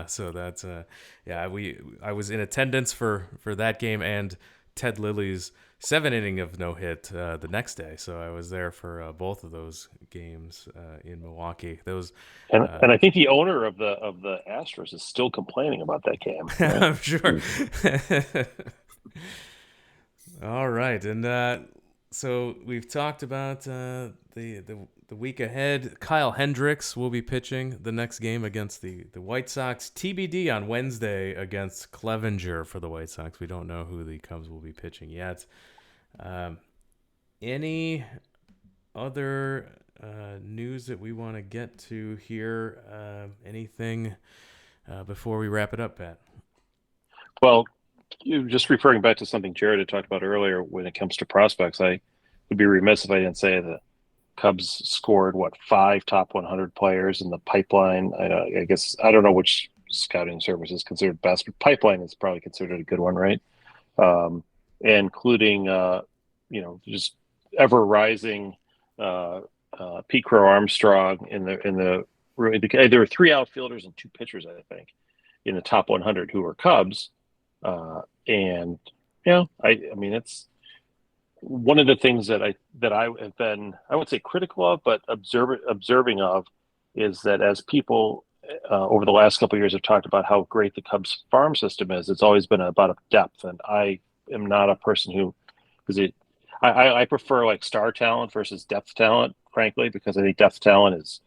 So that's I was in attendance for that game and Ted Lilly's 7-inning of no-hit the next day. So I was there for both of those games in Milwaukee. Those and I think the owner of the Astros is still complaining about that game. Right? I'm sure. All right, and so we've talked about the week ahead. Kyle Hendricks will be pitching the next game against the White Sox. TBD on Wednesday against Clevenger for the White Sox. We don't know who the Cubs will be pitching yet. Any other news that we want to get to here? Anything before we wrap it up, Pat? Well, just referring back to something Jared had talked about earlier when it comes to prospects, I would be remiss if I didn't say that Cubs scored 5 top 100 players in the pipeline. I guess I don't know which scouting service is considered best, but pipeline is probably considered a good one, right? Including just ever rising Pete Crow Armstrong there were 3 outfielders and 2 pitchers, I think, in the top 100 who were Cubs. I mean, it's one of the things that I have been, I would say critical of, but observing of, is that as people over the last couple of years have talked about how great the Cubs farm system is, it's always been about depth. And I am not a person who, I prefer like star talent versus depth talent, frankly, because I think depth talent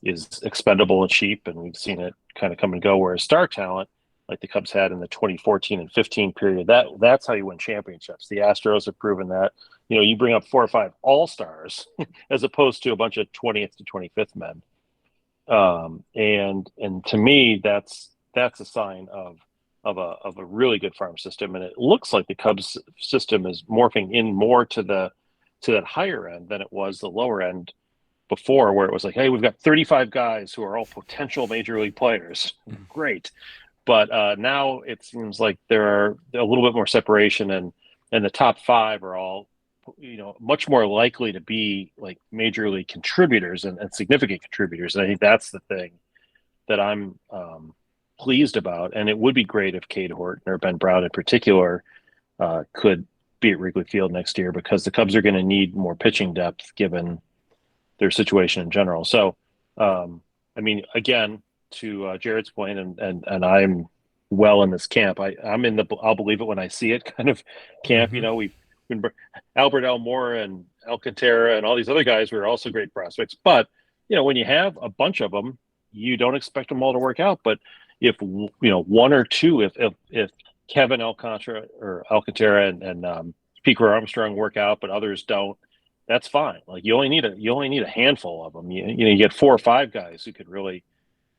is expendable and cheap, and we've seen it kind of come and go. Whereas star talent, like the Cubs had in the 2014 and 15 period, that's how you win championships. The Astros have proven that. You bring up 4 or 5 all-stars as opposed to a bunch of 20th to 25th men. And to me, that's a sign of a really good farm system. And it looks like the Cubs system is morphing in more to that higher end than it was the lower end before, where it was like, hey, we've got 35 guys who are all potential major league players. Great. But now it seems like there are a little bit more separation, and the top 5 are all, much more likely to be like major league contributors and significant contributors. And I think that's the thing that I'm pleased about, and it would be great if Cade Horton or Ben Brown in particular could be at Wrigley Field next year, because the Cubs are going to need more pitching depth given their situation in general. So, I mean, again, to Jared's point, and I'm well in this camp. I'm in the I'll believe it when I see it kind of camp. You know, we've been Albert Elmore and Alcantara and all these other guys were also great prospects. But, you know, when you have a bunch of them, you don't expect them all to work out. But if, you know, one or two, if Kevin Alcantara and Pico Armstrong work out, but others don't, that's fine. Like you only need a handful of them. You get 4 or 5 guys who could really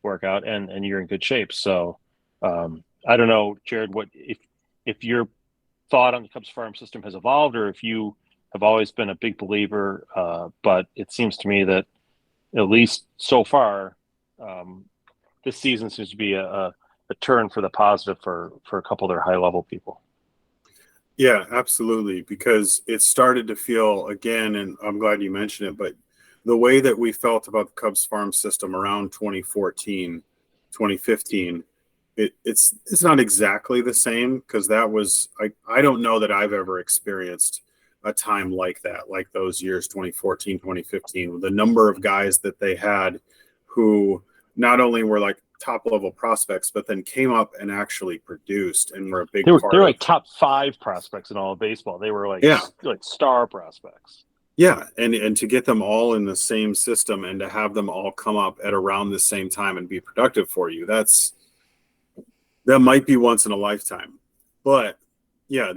work out, and you're in good shape. So I don't know, Jared, what if your thought on the Cubs farm system has evolved, or if you have always been a big believer. But it seems to me that at least so far, this season seems to be a turn for the positive for a couple of their high level people. Yeah, absolutely. Because it started to feel again, and I'm glad you mentioned it, but the way that we felt about the Cubs farm system around 2014, 2015, it's not exactly the same, because that was, I don't know that I've ever experienced a time like that, like those years, 2014, 2015, the number of guys that they had who not only were like top level prospects, but then came up and actually produced and were a big part. They're like top 5 prospects in all of baseball. They were like star prospects. Yeah, and to get them all in the same system and to have them all come up at around the same time and be productive for you, that might be once in a lifetime. But yeah,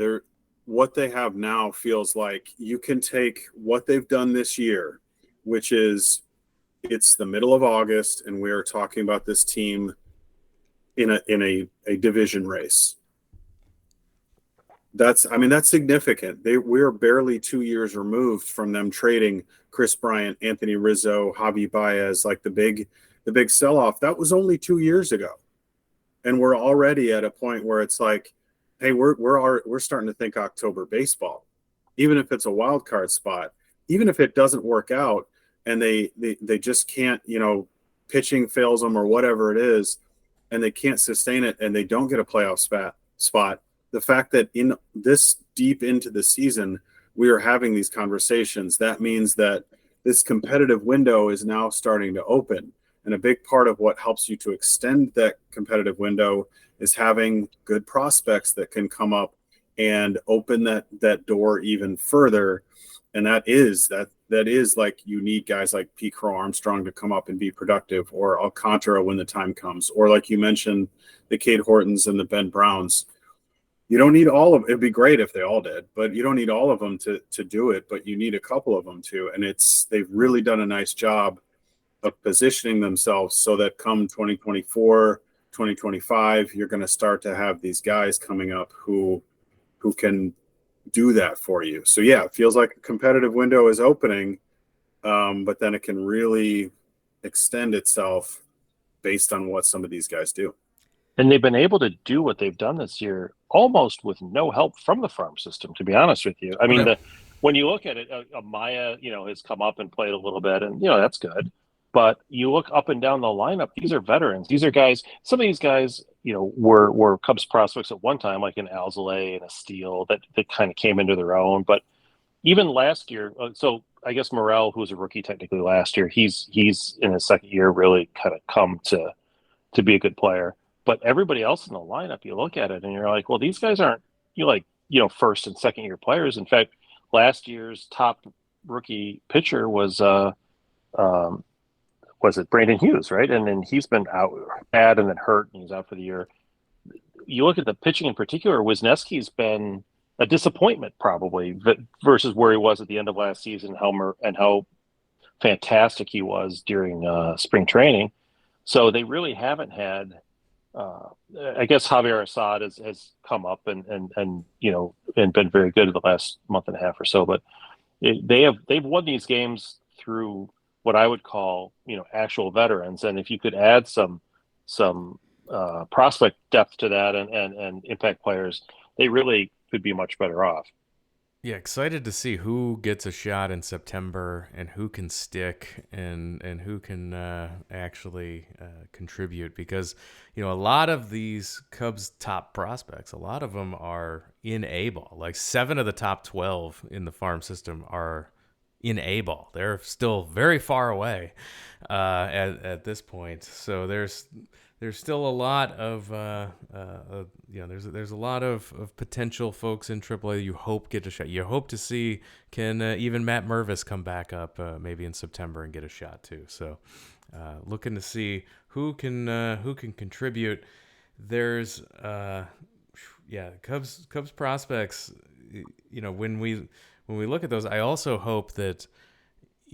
what they have now feels like you can take what they've done this year, which is it's the middle of August, and we are talking about this team in a division race. That's significant. We're barely 2 years removed from them trading Chris Bryant, Anthony Rizzo, Javi Baez, like the big sell-off. That was only 2 years ago. And we're already at a point where it's like, hey, we're starting to think October baseball. Even if it's a wild card spot, even if it doesn't work out and they just can't, pitching fails them or whatever it is, and they can't sustain it and they don't get a playoff spot. The fact that in this deep into the season, we are having these conversations, that means that this competitive window is now starting to open. And a big part of what helps you to extend that competitive window is having good prospects that can come up and open that door even further. And that is like, you need guys like Pete Crow Armstrong to come up and be productive, or Alcantara when the time comes, or like you mentioned, the Cade Hortons and the Ben Browns. You don't need all of it. It'd be great if they all did, but you don't need all of them to do it, but you need a couple of them to. And they've really done a nice job of positioning themselves so that come 2024, 2025, you're going to start to have these guys coming up who can do that for you. So yeah, it feels like a competitive window is opening, but then it can really extend itself based on what some of these guys do. And they've been able to do what they've done this year almost with no help from the farm system, to be honest with you. I mean, when you look at it, Amaya, has come up and played a little bit, and, that's good. But you look up and down the lineup, these are veterans. These are guys, some of these guys, were Cubs prospects at one time, like an Alzolay and a Steele that kind of came into their own. But even last year, so I guess Morel, who was a rookie technically last year, he's in his second year really kind of come to be a good player. But everybody else in the lineup, you look at it and you're like, well, these guys aren't first and second year players. In fact, last year's top rookie pitcher was it Brandon Hughes, right? And then he's been out bad and then hurt, and he's out for the year. You look at the pitching in particular, Wisniewski's been a disappointment probably versus where he was at the end of last season, and how fantastic he was during spring training. So they really haven't had. I guess Javier Assad has come up and been very good in the last month and a half or so, but they've won these games through what I would call actual veterans, and if you could add some prospect depth to that and impact players, they really could be much better off. Yeah, excited to see who gets a shot in September and who can stick and who can actually contribute, because a lot of these Cubs top prospects, a lot of them are in A ball. Like 7 of the top 12 in the farm system are in A ball. They're still very far away at this point. So there's still a lot of there's a lot of potential folks in AAA you hope get a shot. You hope to see can even Matt Mervis come back up maybe in September and get a shot too. So looking to see who can contribute. There's Cubs prospects. When we look at those, I also hope that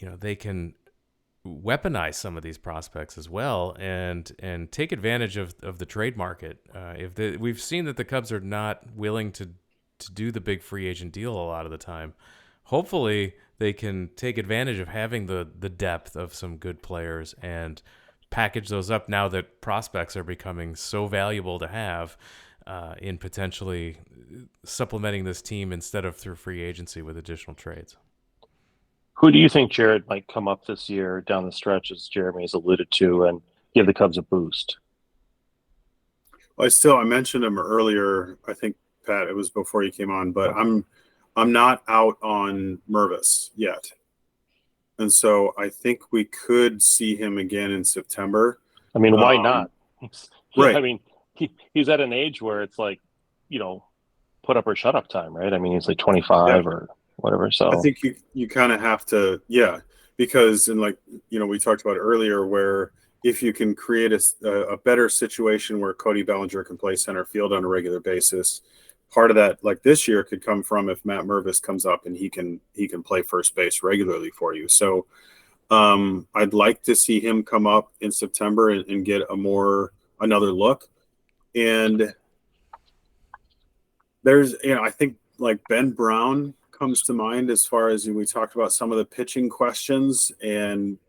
they can weaponize some of these prospects as well and take advantage of the trade market. We've seen that the Cubs are not willing to do the big free agent deal a lot of the time. Hopefully they can take advantage of having the depth of some good players and package those up now that prospects are becoming so valuable to have in potentially supplementing this team instead of through free agency with additional trades. Who do you think, Jared, might come up this year down the stretch, as Jeremy has alluded to, and give the Cubs a boost? Well, I mentioned him earlier. I think, Pat, it was before you came on, but I'm not out on Mervis yet. And so I think we could see him again in September. I mean, why not? Right. I mean, he's at an age where it's like, put up or shut up time, right? I mean, he's like 25 or whatever. So I think you kind of have to, because we talked about earlier, where if you can create a better situation where Cody Bellinger can play center field on a regular basis, part of that, like this year, could come from if Matt Mervis comes up and he can play first base regularly for you. So I'd like to see him come up in September and get another look. And there's, I think like Ben Brown comes to mind as far as we talked about some of the pitching questions, and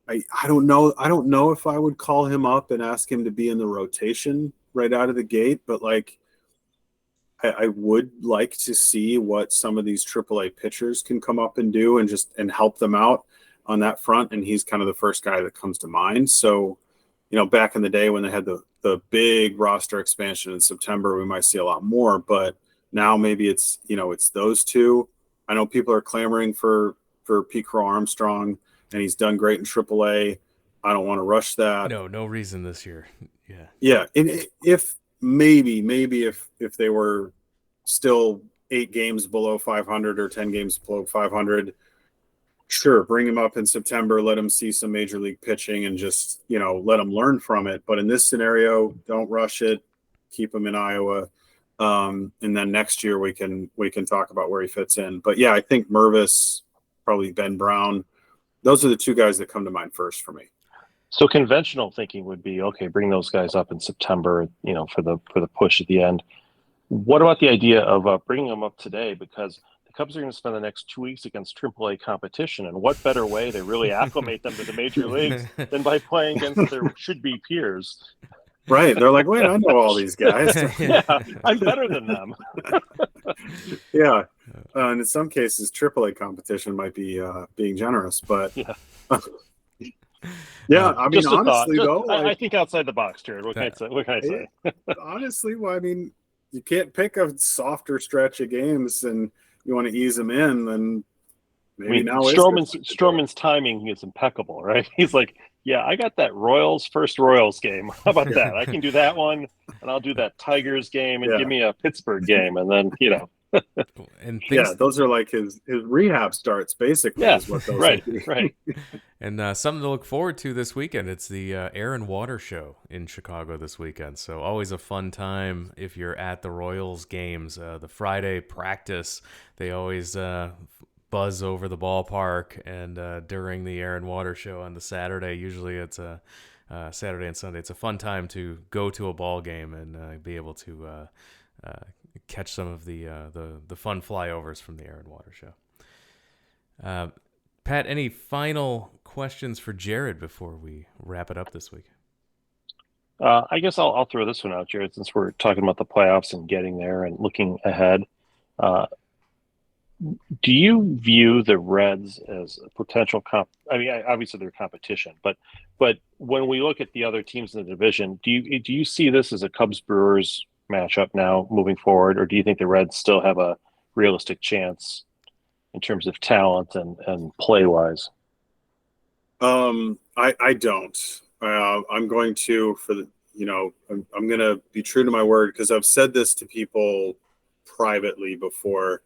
I don't know if I would call him up and ask him to be in the rotation right out of the gate, but I would like to see what some of these AAA pitchers can come up and do and help them out on that front, and he's kind of the first guy that comes to mind. So back in the day when they had the big roster expansion in September, we might see a lot more, but now maybe it's those two. I know people are clamoring for Pete Crow Armstrong, and he's done great in AAA. I don't want to rush that. No reason this year. Yeah, and if they were still 8 games below 500 or 10 games below 500, sure, bring him up in September, let him see some major league pitching, and just let him learn from it. But in this scenario, don't rush it. Keep him in Iowa. And then next year we can talk about where he fits in. But I think Mervis, probably Ben Brown, those are the two guys that come to mind first for me. So conventional thinking would be, okay, bring those guys up in September, for the push at the end. What about the idea of bringing them up today? Because the Cubs are going to spend the next 2 weeks against AAA competition, and what better way to really acclimate them to the major leagues than by playing against their should-be peers? Right. They're like, wait, I know all these guys. Yeah, I'm better than them. Yeah. And in some cases, AAA competition might be being generous, but I mean, honestly, though, I think outside the box, Jared. What can I say? Honestly, I mean, you can't pick a softer stretch of games and you want to ease them in, then maybe now Stroman's timing is impeccable, right? He's like, yeah, I got that first Royals game. How about that? I can do that one, and I'll do that Tigers game, and give me a Pittsburgh game, and then And those are like his rehab starts, basically. Yeah, is what those right. And something to look forward to this weekend. It's the Air and Water Show in Chicago this weekend. So always a fun time if you're at the Royals games. The Friday practice, they always buzz over the ballpark, and during the Air and Water Show on the Saturday, usually it's a Saturday and Sunday. It's a fun time to go to a ball game and be able to catch some of the fun flyovers from the Air and Water Show. Pat, any final questions for Jared before we wrap it up this week? I guess I'll throw this one out, Jared, since we're talking about the playoffs and getting there and looking ahead. Do you view the Reds as a potential I mean, obviously they're competition, but when we look at the other teams in the division, do you see this as a Cubs Brewers matchup now moving forward, or do you think the Reds still have a realistic chance in terms of talent and play wise? I don't. I'm going to I'm going to be true to my word because I've said this to people privately before.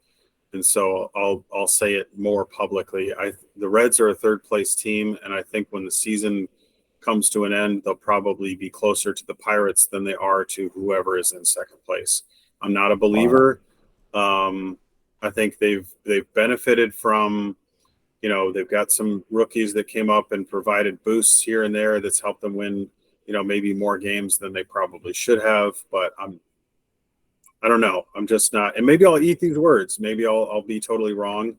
And so I'll say it more publicly. The Reds are a third place team, and I think when the season comes to an end, they'll probably be closer to the Pirates than they are to whoever is in second place. I'm not a believer. I think they've benefited from, they've got some rookies that came up and provided boosts here and there that's helped them win, maybe more games than they probably should have. But I don't know. I'm just not, and maybe I'll eat these words. Maybe I'll be totally wrong.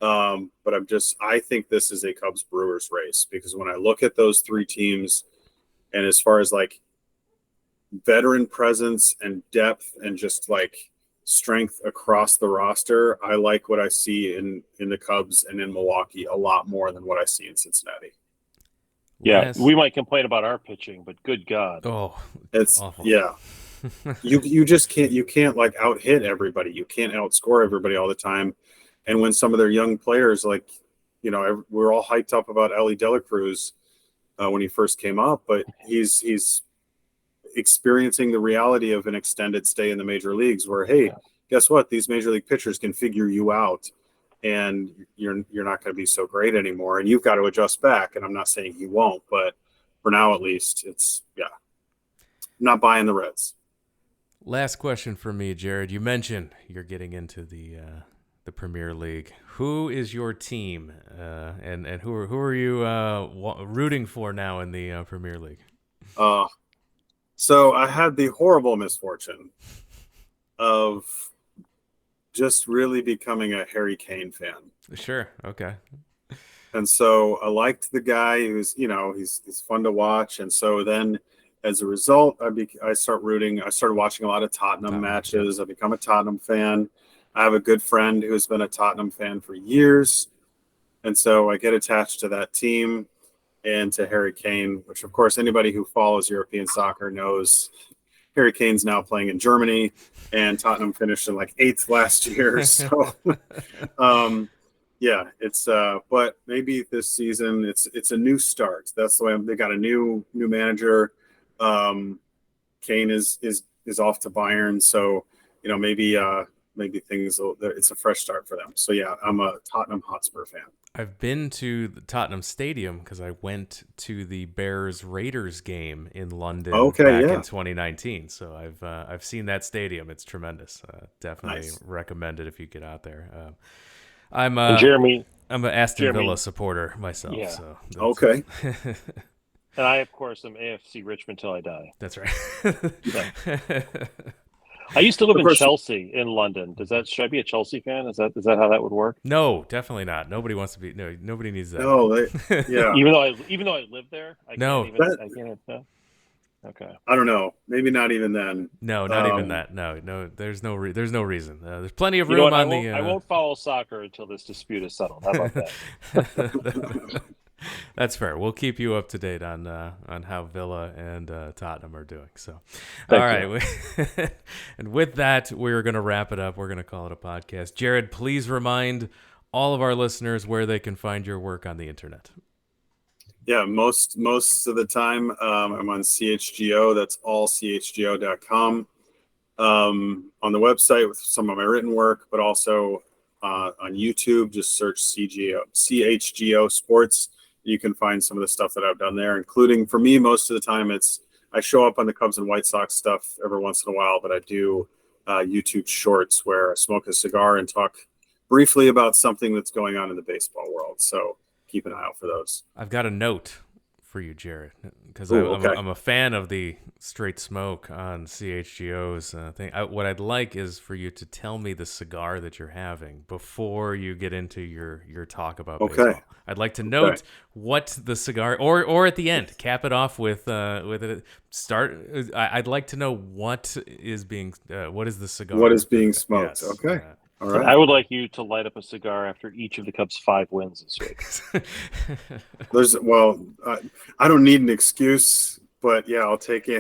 But I think this is a Cubs Brewers race because when I look at those three teams, and as far as like veteran presence and depth and just like strength across the roster, I like what I see in the Cubs and in Milwaukee a lot more than what I see in Cincinnati. Yeah, we might complain about our pitching, but good God. Oh, it's awful. Yeah. You just can't like out hit everybody. You can't outscore everybody all the time. And when some of their young players, like, we're all hyped up about Ellie De La Cruz when he first came up, but he's experiencing the reality of an extended stay in the major leagues where, hey, guess what? These major league pitchers can figure you out and you're not going to be so great anymore. And you've got to adjust back. And I'm not saying he won't, but for now, at least I'm not buying the Reds. Last question for me, Jared. You mentioned you're getting into the Premier League. Who is your team, and who are you rooting for now in the Premier League? So I had the horrible misfortune of just really becoming a Harry Kane fan. Sure. Okay. And so I liked the guy who's, he's fun to watch. And so then as a result, I started watching a lot of Tottenham matches. I've become a Tottenham fan. I have a good friend who's been a Tottenham fan for years. And so I get attached to that team and to Harry Kane, which of course anybody who follows European soccer knows Harry Kane's now playing in Germany and Tottenham finished in like 8th last year. So but maybe this season it's a new start. That's the way they got a new manager. Kane is off to Bayern. So, maybe it's a fresh start for them. So yeah, I'm a Tottenham Hotspur fan. I've been to the Tottenham Stadium because I went to the Bears-Raiders game in London back in 2019. So I've seen that stadium. It's tremendous. Definitely recommend it if you get out there. I'm an Aston Villa supporter myself. Yeah. So okay. And I, of course, am AFC Richmond till I die. That's right. I used to live in Chelsea in London. Should I be a Chelsea fan? Is that how that would work? No, definitely not. Nobody wants to be. No, nobody needs that. No, yeah. even though I live there, I can't. No. Okay. I don't know. Maybe not even then. No, not even that. No. There's no reason. There's plenty of room on the. I won't follow soccer until this dispute is settled. How about that? That's fair. We'll keep you up to date on how Villa and Tottenham are doing. So, Thank all right. And with that, we're going to wrap it up. We're going to call it a podcast. Jared, please remind all of our listeners where they can find your work on the internet. Yeah, most of the time I'm on CHGO. That's all chgo.com. On the website with some of my written work, but also on YouTube, just search CHGO Sports. You can find some of the stuff that I've done there, including for me, most of the time I show up on the Cubs and White Sox stuff every once in a while, but I do YouTube shorts where I smoke a cigar and talk briefly about something that's going on in the baseball world. So keep an eye out for those. I've got a note for you, Jared, because I'm a fan of the straight smoke on CHGO's thing. What I'd like is for you to tell me the cigar that you're having before you get into your talk about baseball. I'd like to note what the cigar, or at the end, cap it off with it. I'd like to know what is the cigar. What is being smoked? Yes. Okay. All right. I would like you to light up a cigar after each of the Cubs' 5 wins this week. I don't need an excuse, but yeah, I'll take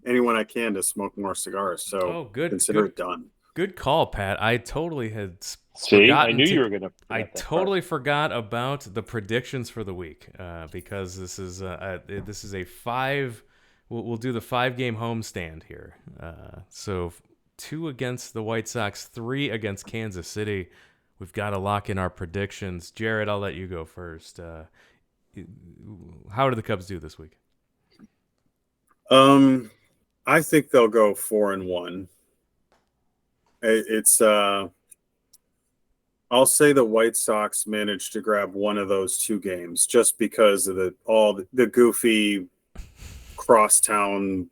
anyone I can to smoke more cigars. So consider it done. Good call, Pat. I totally had I knew you were going to. I totally forgot about the predictions for the week because this is a 5. We'll do the 5-game homestand here. So 2 against the White Sox, 3 against Kansas City. We've got to lock in our predictions. Jared, I'll let you go first. How do the Cubs do this week? I think they'll go 4-1. I'll say the White Sox managed to grab one of those 2 games just because of the goofy crosstown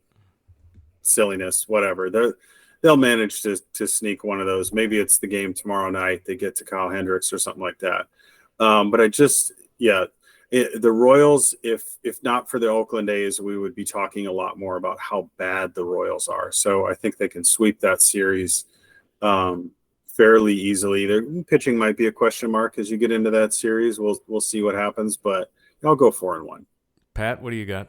silliness, whatever. They'll manage to sneak one of those. Maybe it's the game tomorrow night. They get to Kyle Hendricks or something like that. But the Royals, if not for the Oakland A's, we would be talking a lot more about how bad the Royals are. So I think they can sweep that series fairly easily. Their pitching might be a question mark as you get into that series. We'll see what happens, but I'll go 4-1. Pat, what do you got?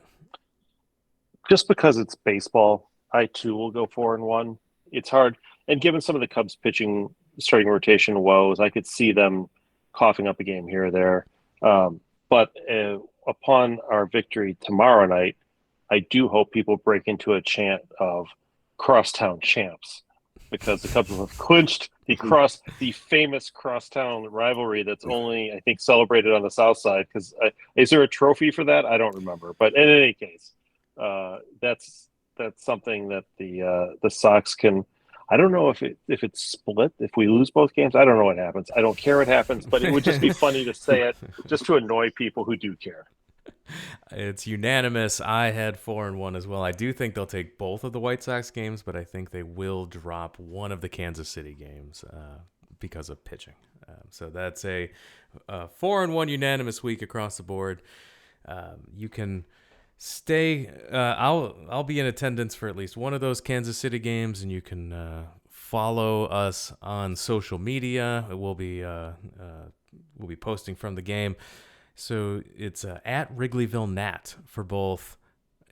Just because it's baseball, I too will go 4-1. It's hard, and given some of the Cubs' pitching starting rotation woes, I could see them coughing up a game here or there. But upon our victory tomorrow night, I do hope people break into a chant of crosstown champs, because the Cubs have clinched the famous crosstown rivalry that's only, I think, celebrated on the South Side. Because is there a trophy for that? I don't remember. But in any case, that's something that the Sox can. I don't know if it's split. If we lose both games, I don't know what happens. I don't care what happens, but it would just be funny to say it just to annoy people who do care. It's unanimous. I had 4-1 as well. I do think they'll take both of the White Sox games, but I think they will drop one of the Kansas City games because of pitching. So that's a 4-1 unanimous week across the board. You can stay. I'll be in attendance for at least one of those Kansas City games, and you can follow us on social media. We'll be posting from the game. So it's at Wrigleyville Nat for both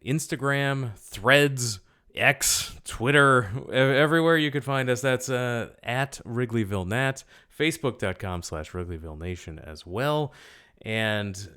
Instagram, Threads, X, Twitter, everywhere you could find us. That's at Wrigleyville Nat, Facebook.com/Wrigleyville Nation as well. And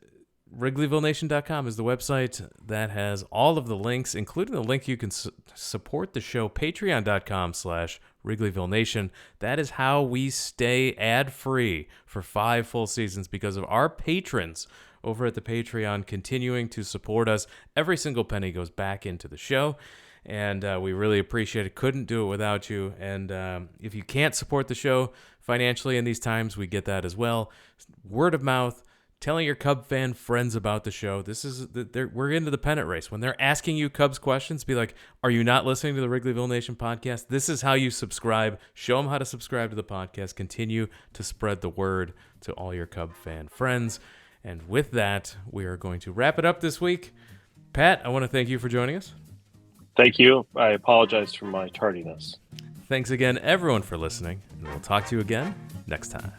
WrigleyvilleNation.com is the website that has all of the links, including the link you can support the show, Patreon.com/Wrigleyville Nation. That is how we stay ad-free for 5 full seasons, because of our patrons over at the Patreon continuing to support us. Every single penny goes back into the show, and we really appreciate it. Couldn't do it without you. And if you can't support the show financially in these times, we get that as well. Word of mouth, telling your Cub fan friends about the show. We're into the pennant race. When they're asking you Cubs questions, be like, are you not listening to the Wrigleyville Nation podcast? This is how you subscribe. Show them how to subscribe to the podcast. Continue to spread the word to all your Cub fan friends. And with that, we are going to wrap it up this week. Pat, I want to thank you for joining us. Thank you. I apologize for my tardiness. Thanks again, everyone, for listening. And we'll talk to you again next time.